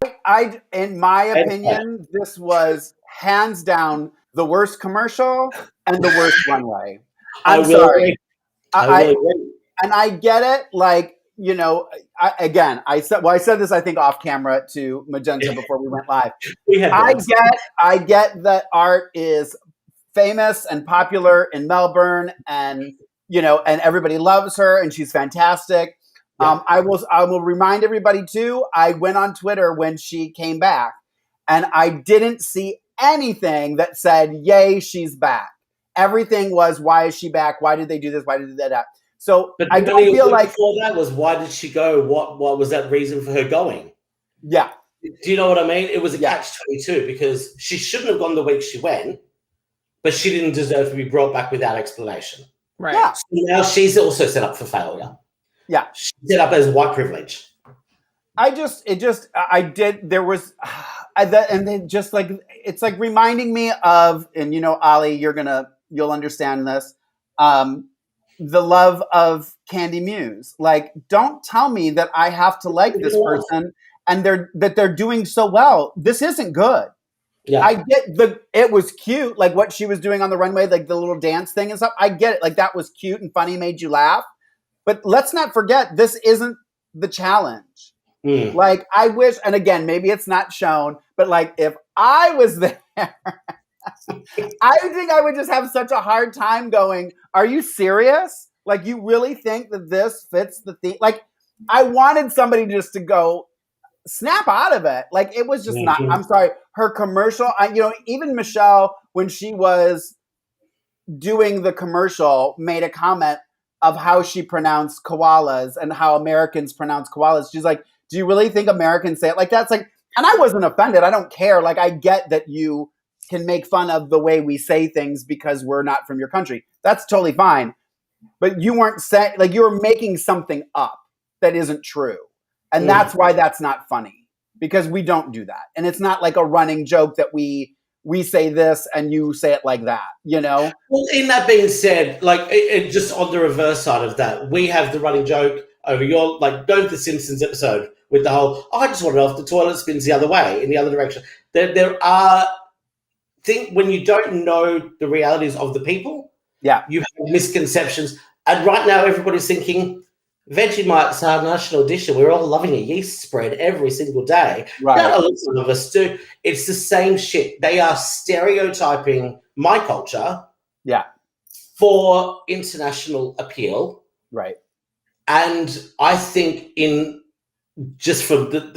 in my opinion, this was hands down the worst commercial and the worst runway. I'm sorry. And I get it, like, you know, I said this, I think, off camera to Magenta before we went live. I get that Art is famous and popular in Melbourne, and you know, and everybody loves her, and she's fantastic. Yeah. I will remind everybody too. I went on Twitter when she came back, and I didn't see anything that said, "Yay, she's back." Everything was, "Why is she back? Why did they do this? Why did they do that?" So but I don't feel like before that was, why did she go? What was that reason for her going? Yeah. Do you know what I mean? It was a catch-22 because she shouldn't have gone the week she went, but she didn't deserve to be brought back without explanation. Right. Yeah. So now she's also set up for failure. Yeah. She's set up as white privilege. And then just like, it's like reminding me of, and you know, Ollie, you'll understand this. The love of Candy Muse. Like, don't tell me that I have to like this person and they're doing so well. This isn't good. Yeah. I get it was cute, like what she was doing on the runway, like the little dance thing and stuff. I get it. Like that was cute and funny, made you laugh. But let's not forget, this isn't the challenge. Mm. Like, I wish, and again, maybe it's not shown, but like if I was there, I think I would just have such a hard time going, are you serious? Like, you really think that this fits the theme? Like, I wanted somebody just to go snap out of it. Like, it was just not, I'm sorry, her commercial, even Michelle, when she was doing the commercial, made a comment of how she pronounced koalas and how Americans pronounce koalas. She's like, do you really think Americans say it like that? It's like, and I wasn't offended. I don't care. Like, I get that you can make fun of the way we say things because we're not from your country. That's totally fine. But you weren't saying, like, you were making something up that isn't true. And that's why that's not funny, because we don't do that. And it's not like a running joke that we say this and you say it like that, you know? Well, in that being said, like, it just on the reverse side of that, we have the running joke over your, like, go to the Simpsons episode with the whole, I just want it off, the toilet spins the other way, in the other direction. There are things, when you don't know the realities of the people, you have misconceptions. And right now everybody's thinking, Vegemite's our national dish, and we're all loving a yeast spread every single day. Right. Not some of us do. It's the same shit. They are stereotyping my culture for international appeal. Right. And I think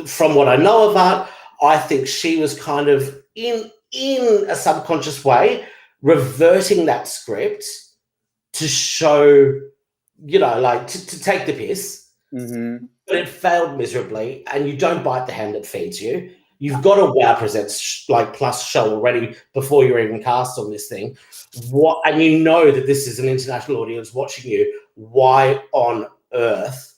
from what I know of Art, I think she was kind of in a subconscious way reverting that script to show, like to take the piss. Mm-hmm. But it failed miserably, and you don't bite the hand that feeds you. You've got a Wow Presents plus show already before you're even cast on this thing. And you know that this is an international audience watching you. Why on earth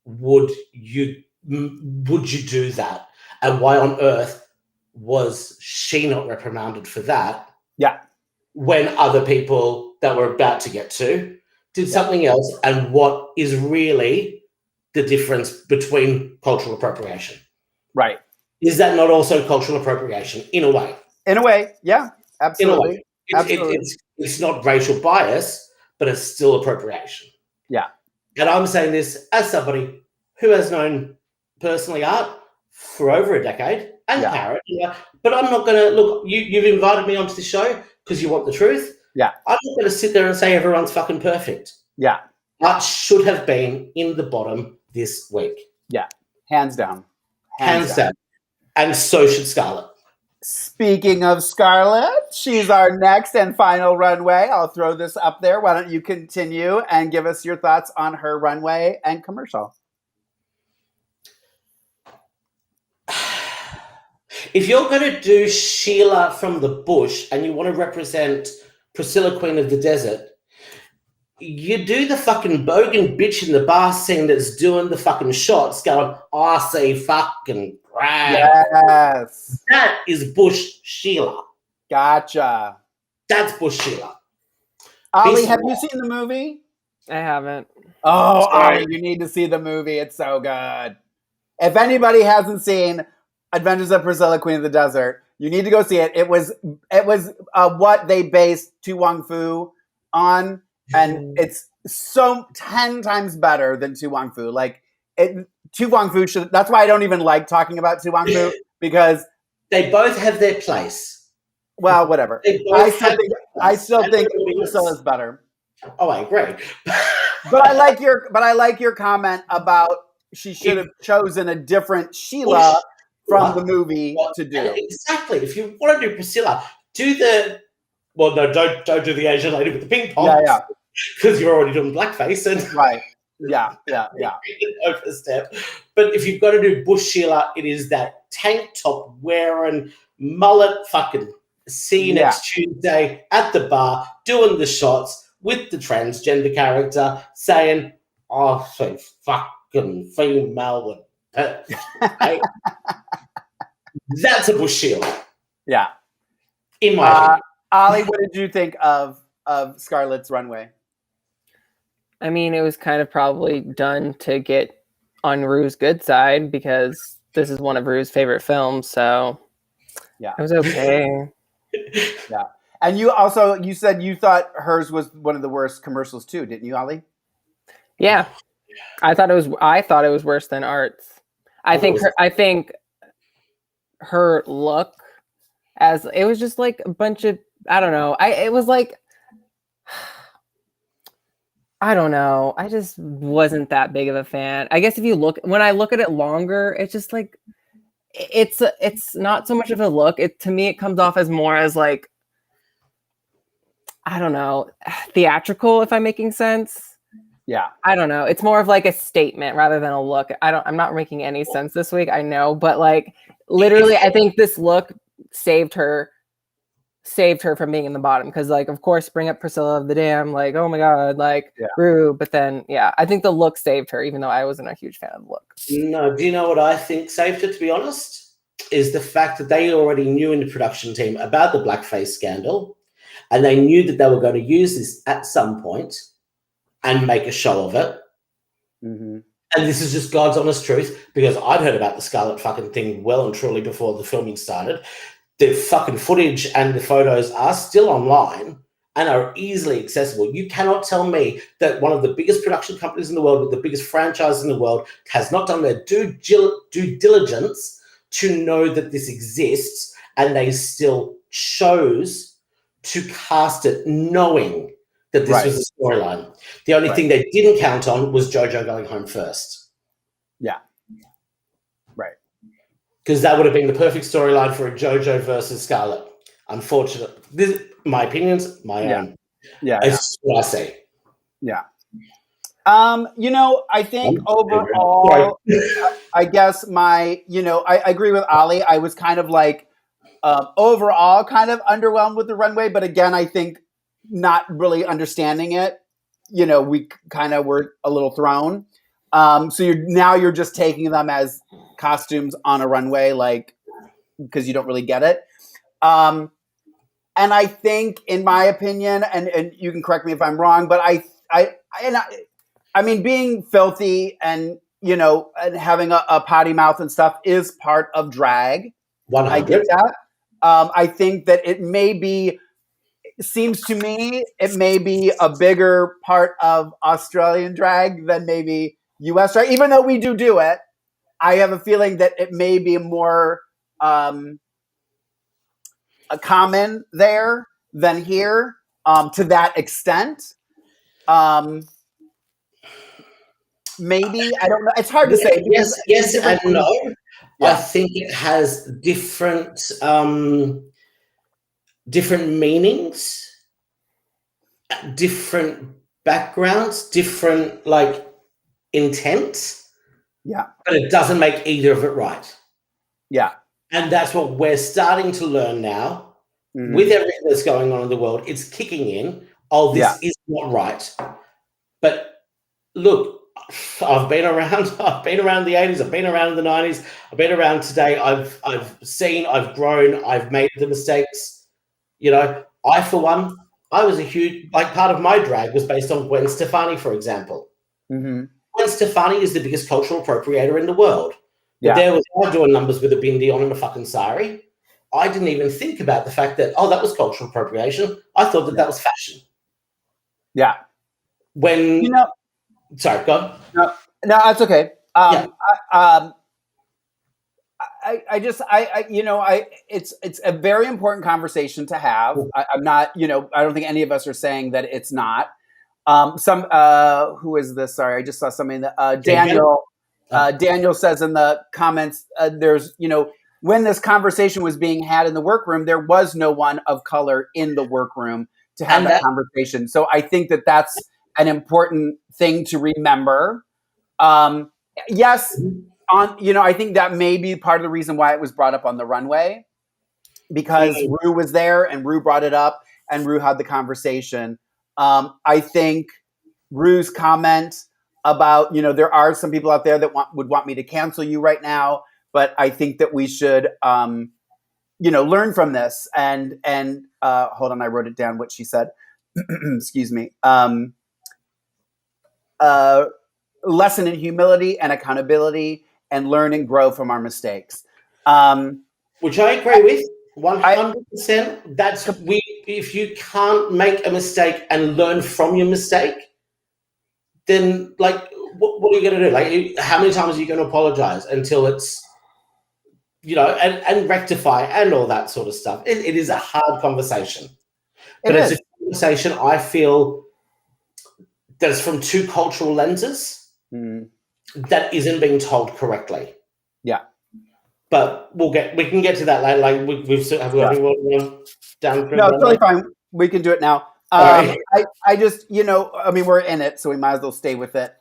would you do that? And why on earth was she not reprimanded for that? Yeah. When other people that we're about to get to did something else, and what is really the difference between cultural appropriation? Right. Is that not also cultural appropriation in a way? In a way, yeah, absolutely. In a way. It's not racial bias, but it's still appropriation. Yeah. And I'm saying this as somebody who has known personally art for over a decade and Parrot, but I'm not going to look. You've invited me onto the show because you want the truth. Yeah. I'm not going to sit there and say everyone's fucking perfect. Yeah. Art should have been in the bottom this week. Yeah. Hands down. Hands down. And so should Scarlett. Speaking of Scarlett, she's our next and final runway. I'll throw this up there. Why don't you continue and give us your thoughts on her runway and commercial? If you're going to do Sheila from the bush and you want to represent Priscilla, Queen of the Desert, you do the fucking bogan bitch in the bar scene that's doing the fucking shots going, I say fucking crap. Yes. That is Bush Sheila. Gotcha. That's Bush Sheila. Ollie, have you seen the movie? I haven't. Oh, Ollie, you need to see the movie. It's so good. If anybody hasn't seen Adventures of Priscilla, Queen of the Desert, you need to go see it. It was what they based Tu Wong Fu on, and it's so 10 times better than Tu Wong Fu. Like Tu Wong Fu should. That's why I don't even like talking about Tu Wong Fu, because they both have their place. Well, whatever. I still think Priscilla's better. Oh, I agree. But I like your comment about she should have chosen a different Sheila from the movie to do. Exactly. If you want to do Priscilla, do the don't do the Asian lady with the ping pong. Yeah. Because you're already doing blackface and right. Yeah. Overstep. But if you've got to do Bush Sheila, it is that tank top wearing mullet fucking see you next Tuesday at the bar doing the shots with the transgender character saying, "Oh, so fucking female." That's a Bush Sheila. Yeah. In my opinion. Ollie, what did you think of Scarlett's runway? I mean, it was kind of probably done to get on Rue's good side because this is one of Rue's favorite films, so it was okay. Yeah. And you said you thought hers was one of the worst commercials too, didn't you, Ollie? Yeah. I thought it was worse than Art's. I think her look, as it was just like a bunch of, I don't know. It was like, I don't know. I just wasn't that big of a fan. I guess when I look at it longer, it's just like, it's not so much of a look. To me, it comes off as more as like, I don't know, theatrical, if I'm making sense. Yeah. I don't know. It's more of like a statement rather than a look. I'm not making any sense this week, I know, but like literally I think this look saved her from being in the bottom, because like of course bring up Priscilla of the Dam, like oh my god, like Rue, but then I think the look saved her, even though I wasn't a huge fan of the look. No, do you know what I think saved her, to be honest? Is the fact that they already knew in the production team about the blackface scandal, and they knew that they were going to use this at some point and make a show of it. Mm-hmm. And this is just God's honest truth, because I'd heard about the Scarlett fucking thing well and truly before the filming started. The fucking footage and the photos are still online and are easily accessible. You cannot tell me that one of the biggest production companies in the world with the biggest franchise in the world has not done their due diligence to know that this exists, and they still chose to cast it knowing that this was a storyline. The only thing they didn't count on was JoJo going home first. Yeah. Right. Because that would have been the perfect storyline for a JoJo versus Scarlett. Unfortunately. My opinions, my own. Yeah. It's what I say. Yeah. I think overall, I guess I agree with Ollie. I was kind of like, overall kind of underwhelmed with the runway, but again, I think not really understanding it, we kind of were a little thrown. So you're just taking them as costumes on a runway, like, because you don't really get it. And I think, in my opinion, and you can correct me if I'm wrong, but I mean, being filthy and, you know, and having a potty mouth and stuff is part of drag. 100. I get that. I think that seems to me it may be a bigger part of Australian drag than maybe US drag. Even though we do it, I have a feeling that it may be more a common there than here, to that extent. Maybe, I don't know. It's hard to say. Yes and no. Yeah. I think it has different meanings, different backgrounds, different like intents. Yeah. But it doesn't make either of it right. Yeah. And that's what we're starting to learn now. Mm-hmm. With everything that's going on in the world. It's kicking in. Oh, this is not right. But look, I've been around the 80s, I've been around the 90s, I've been around today, I've seen, I've grown, I've made the mistakes. You know, I, for one, I was a huge, like, part of my drag was based on Gwen Stefani, for example. Mm-hmm. Gwen Stefani is the biggest cultural appropriator in the world. But there was I doing numbers with a bindi on and a fucking sari. I didn't even think about the fact that, that was cultural appropriation. I thought that was fashion. Yeah. When, you know, sorry, go on. No, that's okay. It's a very important conversation to have. I'm not, I don't think any of us are saying that it's not. Who is this? Sorry, I just saw something that Daniel. Daniel says in the comments, there's, when this conversation was being had in the workroom, there was no one of color in the workroom to have that conversation. So I think that that's an important thing to remember. Yes, I think that may be part of the reason why it was brought up on the runway, because Ru was there and Ru brought it up and Ru had the conversation. I think Ru's comment about, there are some people out there that would want me to cancel you right now, but I think that we should, learn from this. And hold on, I wrote it down what she said. Excuse me. Lesson in humility and accountability, and learn and grow from our mistakes. Which I agree with 100%. If you can't make a mistake and learn from your mistake, then like, what are you going to do? Like, how many times are you going to apologize until it's, and rectify and all that sort of stuff? It is a hard conversation. But it's a conversation I feel that is from two cultural lenses that isn't being told correctly. Yeah. But we can get to that later. Like we've still have anyone down. No, it's totally fine. We can do it now. I just, we're in it, so we might as well stay with it.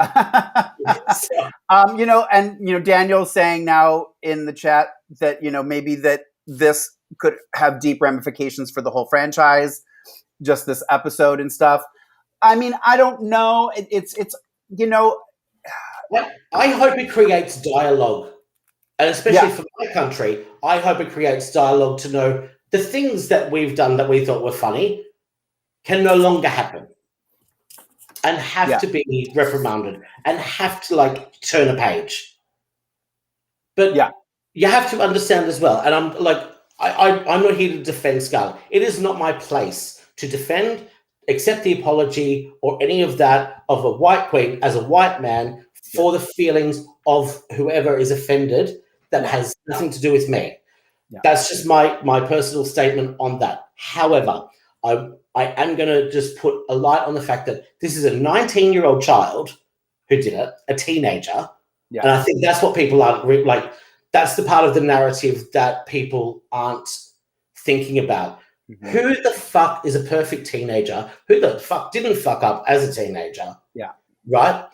Daniel's saying now in the chat that, maybe that this could have deep ramifications for the whole franchise, just this episode and stuff. I mean, I don't know. I hope it creates dialogue. And especially for my country, I hope it creates dialogue to know the things that we've done that we thought were funny can no longer happen and have to be reprimanded and have to like turn a page. But you have to understand as well. And I'm like, I'm not here to defend Scarlett. It is not my place to defend, accept the apology or any of that of a white queen as a white man for the feelings of whoever is offended. That has nothing to do with me. Yeah. That's just my personal statement on that. However, I am going to just put a light on the fact that this is a 19-year-old child who did it, a teenager. Yeah. And I think that's what people aren't like. That's the part of the narrative that people aren't thinking about. Mm-hmm. Who the fuck is a perfect teenager? Who the fuck didn't fuck up as a teenager? Yeah. Right?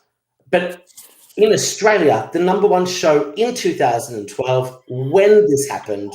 But in Australia, the number one show in 2012, when this happened,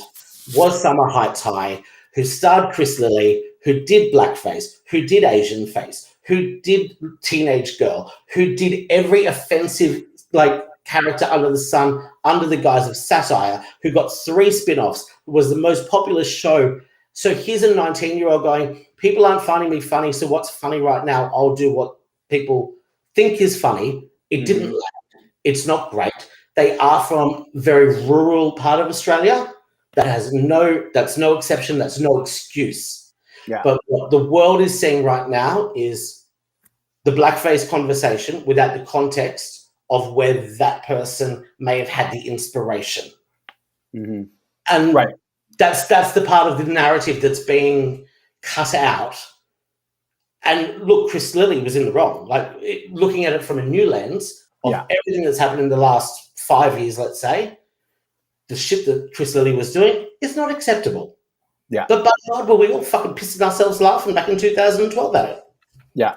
was Summer Heights High, who starred Chris Lilly, who did blackface, who did Asian face, who did teenage girl, who did every offensive like character under the sun, under the guise of satire, who got 3 spin-offs, was the most popular show. So here's a 19-year-old going, people aren't finding me funny, so what's funny right now? I'll do what people think is funny. It didn't land. It's not great. They are from a very rural part of Australia. That's no exception. That's no excuse. Yeah. But what the world is seeing right now is the blackface conversation without the context of where that person may have had the inspiration. Mm-hmm. And right. that's the part of the narrative that's being cut out. And look, Chris Lilley was in the wrong. Like, looking at it from a new lens of everything that's happened in the last 5 years, let's say, the shit that Chris Lilley was doing is not acceptable. Yeah. But by God, were we all fucking pissing ourselves laughing back in 2012 at it? Yeah.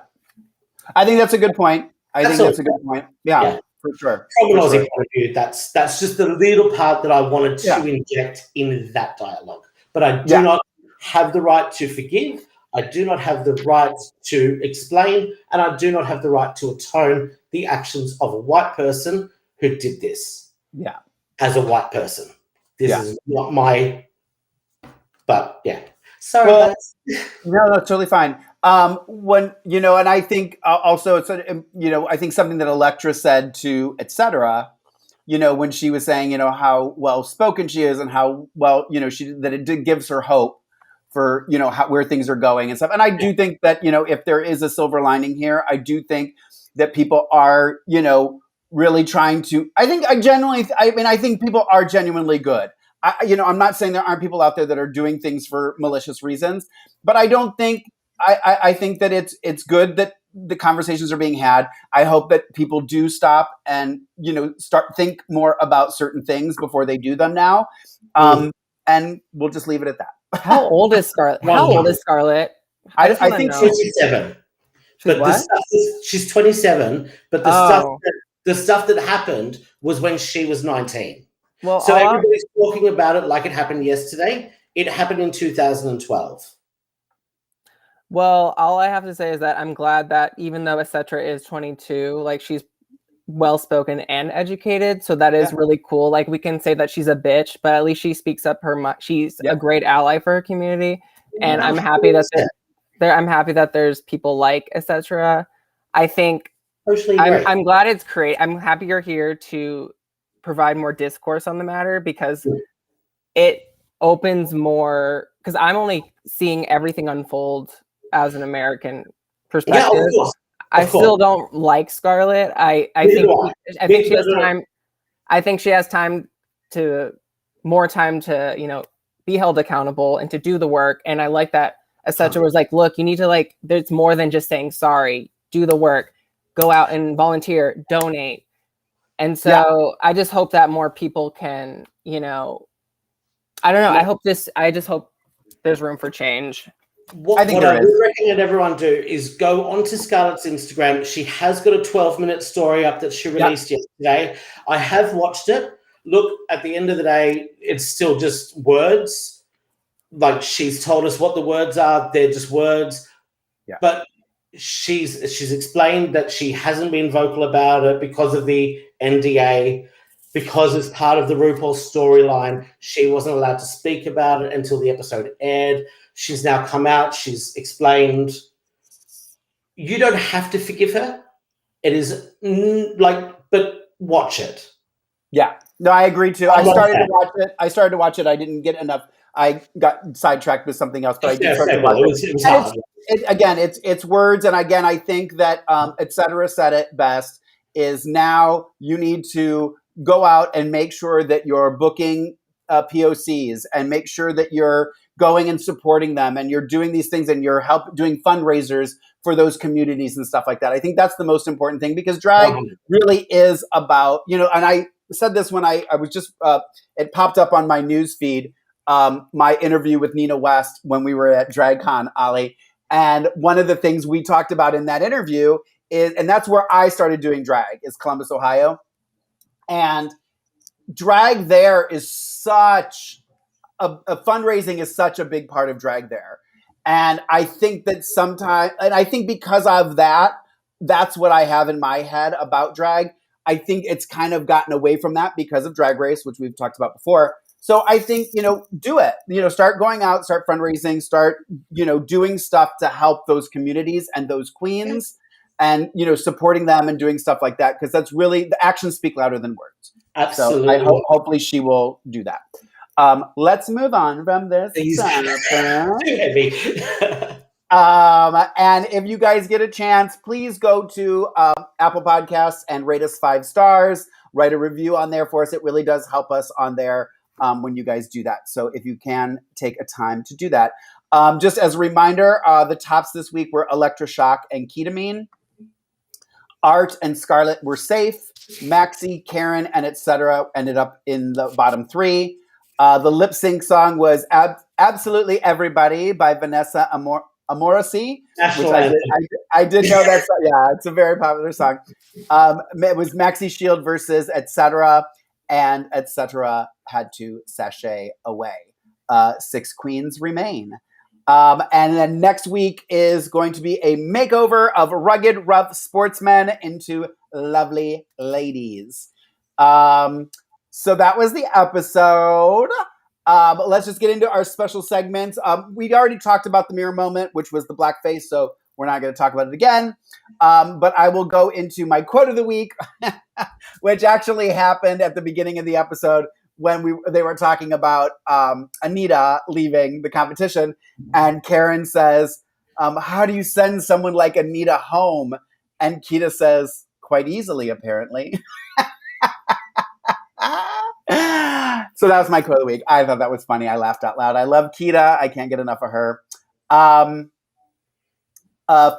I think that's a good point. I think that's a good point. Yeah. For sure. From an Aussie point of view, that's just the little part that I wanted to inject in that dialogue. But I do not have the right to forgive. I do not have the right to explain, and I do not have the right to atone the actions of a white person who did this. Yeah. As a white person. This is not my, but Sorry, guys. No, that's totally fine. When, and I think also it's, I think something that Elektra said to etc., when she was saying, how well spoken she is and how well, that it gives her hope for, where things are going and stuff. And I do think that, if there is a silver lining here, I do think that people are, really trying to, I think people are genuinely good. I'm not saying there aren't people out there that are doing things for malicious reasons, but I don't think, I think that it's good that the conversations are being had. I hope that people do stop and, think more about certain things before they do them now. And we'll just leave it at that. How old is Scarlett? I think she's 27. But she's 27, but the stuff that happened was when she was 19. Well, so everybody's talking about it like it happened yesterday. It happened in 2012. Well, all I have to say is that I'm glad that even though etc. is 22, like, she's well-spoken and educated, so that is really cool. Like, we can say that she's a bitch, but at least she speaks up she's a great ally for her community, and I'm happy that there's people like etc. I think I'm glad it's I'm happy you're here to provide more discourse on the matter, because it opens more, because I'm only seeing everything unfold as an American perspective. Yeah, of course. I still don't like Scarlett. I think she has time. I think she has more time to be held accountable and to do the work. And I like that etc. was like, look, you need to, there's more than just saying sorry. Do the work. Go out and volunteer. Donate. And so I just hope that more people can, I don't know. I just hope there's room for change. What I would recommend everyone do is go onto Scarlett's Instagram. She has got a 12-minute story up that she released yesterday. I have watched it. Look, at the end of the day, it's still just words. Like, she's told us what the words are. They're just words. Yeah. But she's explained that she hasn't been vocal about it because of the NDA, because as part of the RuPaul storyline, she wasn't allowed to speak about it until the episode aired. She's now come out. She's explained. You don't have to forgive her. It is but watch it. Yeah. No, I agree too. I started to watch it. I didn't get enough. I got sidetracked with something else, but I did start to watch it. It was hard. It's words. And again, I think that etc. said it best, is now you need to go out and make sure that you're booking POCs and make sure that you're going and supporting them and you're doing these things and you're doing fundraisers for those communities and stuff like that. I think that's the most important thing, because drag really is about, and I said this when I was just, it popped up on my news feed, my interview with Nina West when we were at DragCon, Ollie. And one of the things we talked about in that interview is, and that's where I started doing drag, is Columbus, Ohio. And drag there is such a fundraising is such a big part of drag there. And I think that sometimes, and I think because of that, that's what I have in my head about drag. I think it's kind of gotten away from that because of Drag Race, which we've talked about before. So I think, do it. Start going out, start fundraising, start, doing stuff to help those communities and those queens and, supporting them and doing stuff like that. Because that's really, the actions speak louder than words. Absolutely. So hopefully she will do that. Let's move on from this. Too heavy. And if you guys get a chance, please go to Apple Podcasts and rate us 5 stars. Write a review on there for us. It really does help us on there when you guys do that. So if you can take a time to do that. Just as a reminder, the tops this week were Electroshock and Ketamine. Art and Scarlett were safe. Maxi, Karen, and etc. ended up in the bottom 3. The lip sync song was Absolutely Everybody by Vanessa Amorosi, which I did know that song. Yeah, it's a very popular song. It was Maxi Shield versus etc. And etc. had to sashay away. 6 queens remain. And then next week is going to be a makeover of rugged, rough sportsmen into lovely ladies. So that was the episode. Let's just get into our special segments. We already talked about the mirror moment, which was the blackface, so we're not going to talk about it again. But I will go into my quote of the week, which actually happened at the beginning of the episode when they were talking about Anita leaving the competition. And Karen says, how do you send someone like Anita home? And Kita says, quite easily, apparently. So that was my quote of the week. I thought that was funny. I laughed out loud. I love Kita. I can't get enough of her.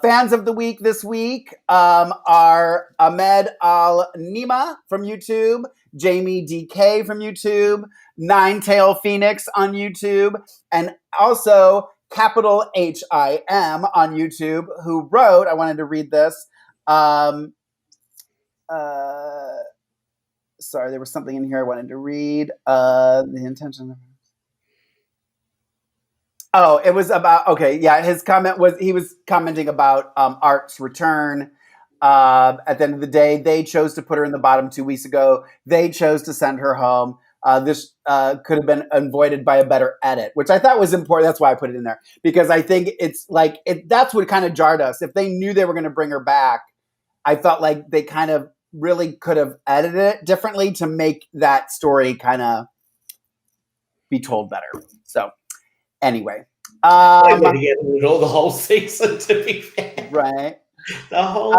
Fans of the week this week are Ahmed Al-Nima from YouTube, Jamie DK from YouTube, Ninetail Phoenix on YouTube, and also Capital HIM on YouTube, who wrote, I wanted to read this. Sorry, there was something in here I wanted to read. The intention. Oh, it was about, okay, yeah, his comment was, he was commenting about Art's return. At the end of the day, they chose to put her in the bottom 2 weeks ago. They chose to send her home. This could have been avoided by a better edit, which I thought was important. That's why I put it in there. Because I think it's like, that's what kind of jarred us. If they knew they were going to bring her back, I felt like they kind of really could have edited it differently to make that story kind of be told better. So anyway. All the whole season, to be fair. Right. The whole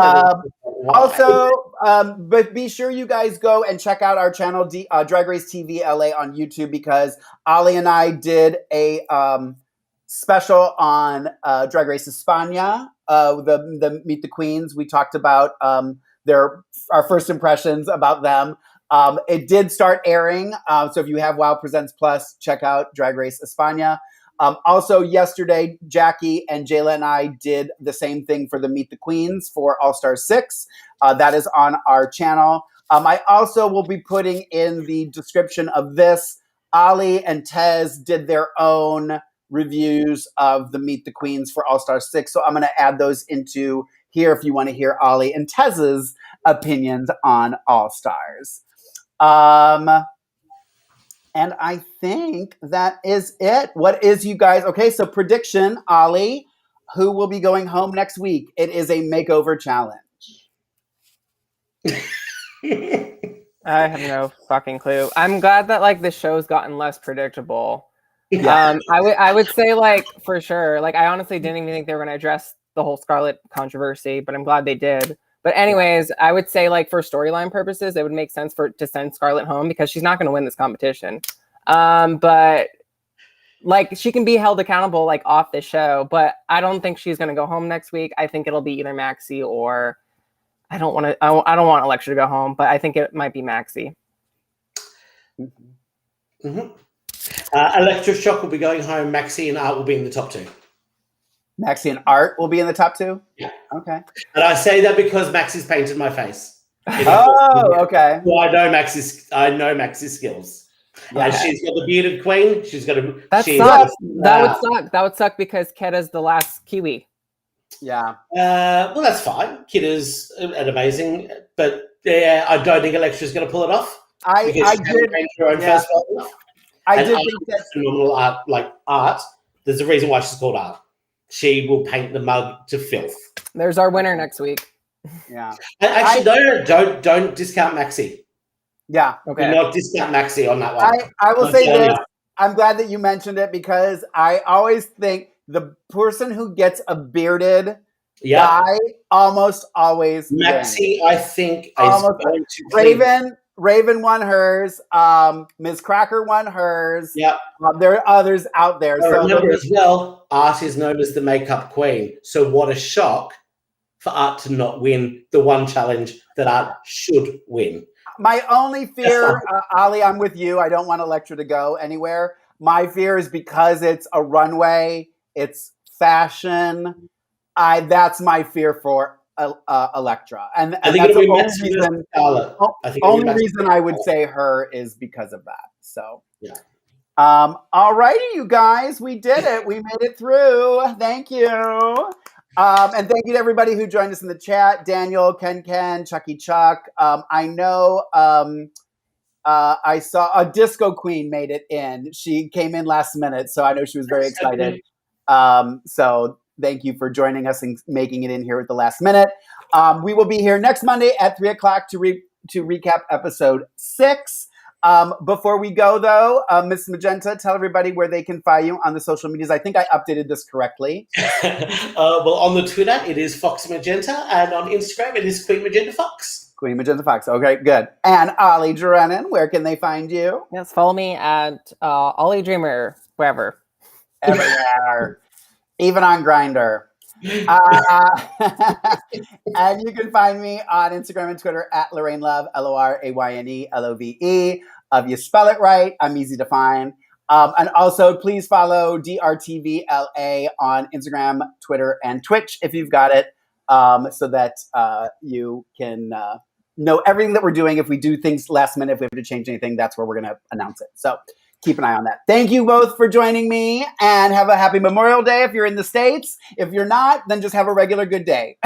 also, but be sure you guys go and check out our channel, Drag Race TV LA on YouTube, because Ollie and I did a special on Drag Race España, the Meet the Queens. We talked about our first impressions about them. It did start airing, so if you have Wow Presents Plus, check out Drag Race España. Also, yesterday, Jackie and Jayla and I did the same thing for the Meet the Queens for All-Star 6. That is on our channel. I also will be putting in the description of this. Ollie and Tez did their own reviews of the Meet the Queens for All-Star 6. So I'm going to add those into here if you want to hear Ollie and Tez's opinions on All-Stars. And I think that is it. What is you guys? Okay, so prediction, Ollie, who will be going home next week? It is a makeover challenge. I have no fucking clue. I'm glad that the show's gotten less predictable. Yeah. I would say for sure. I honestly didn't even think they were going to address the whole Scarlett controversy, but I'm glad they did. But anyways, I would say for storyline purposes, it would make sense to send Scarlett home because she's not going to win this competition. But she can be held accountable off the show, but I don't think she's going to go home next week. I think it'll be either Maxi or I don't want Alexa to go home, but I think it might be Maxi. Mm-hmm. Electroshock will be going home. Maxi and Art will be in the top 2. Maxi and Art will be in the top 2? Yeah. Okay. And I say that because Maxi's painted my face. Oh, okay. Well, I know Maxi's skills. Yeah. She's got the bearded queen. She's got a... That sucks. That would suck. That would suck because Keda's the last Kiwi. Yeah. Well, that's fine. Keda's an amazing... But Yeah, I don't think Electra's going to pull it off. I did. Her own first vote. I did think that phenomenal art. There's a reason why she's called art. She will paint the mug to filth. There's our winner next week. Yeah. And actually, don't discount Maxi. Yeah. Okay. Do not discount Maxi on that one. I will say this. I'm glad that you mentioned it because I always think the person who gets a bearded guy almost always Maxi, wins. I think, is going to Raven won hers. Ms. Cracker won hers. Yep. There are others out there. So remember as well, Art is known as the makeup queen. So what a shock for Art to not win the one challenge that Art should win. My only fear, Ollie, I'm with you. I don't want Electra to go anywhere. My fear is because it's a runway, it's fashion. That's my fear for Electra, and that's the only reason I would say her is because of that. So, yeah. All righty, you guys, we did it. We made it through. Thank you. And thank you to everybody who joined us in the chat. Daniel, Ken, Chucky Chuck. I know I saw a Disco Queen made it in. She came in last minute, so I know she was very excited. So thank you for joining us and making it in here at the last minute. We will be here next Monday at 3:00 to recap episode 6. Before we go, though, Miss Magenta, tell everybody where they can find you on the social medias. I think I updated this correctly. Well, on the Twitter, it is Fox Magenta, and on Instagram, it is Queen Magenta Fox. Queen Magenta Fox. Okay, good. And Ollie Drennan, where can they find you? Yes, follow me at Ollie Dreamer, wherever. Everywhere. Even on Grindr. And you can find me on Instagram and Twitter at Lorayne Love, Lorayne Love. If you spell it right, I'm easy to find. And also, please follow DRTVLA on Instagram, Twitter, and Twitch if you've got it, so that you can know everything that we're doing. If we do things last minute, if we have to change anything, that's where we're going to announce it. So keep an eye on that. Thank you both for joining me, and have a happy Memorial Day if you're in the States. If you're not, then just have a regular good day.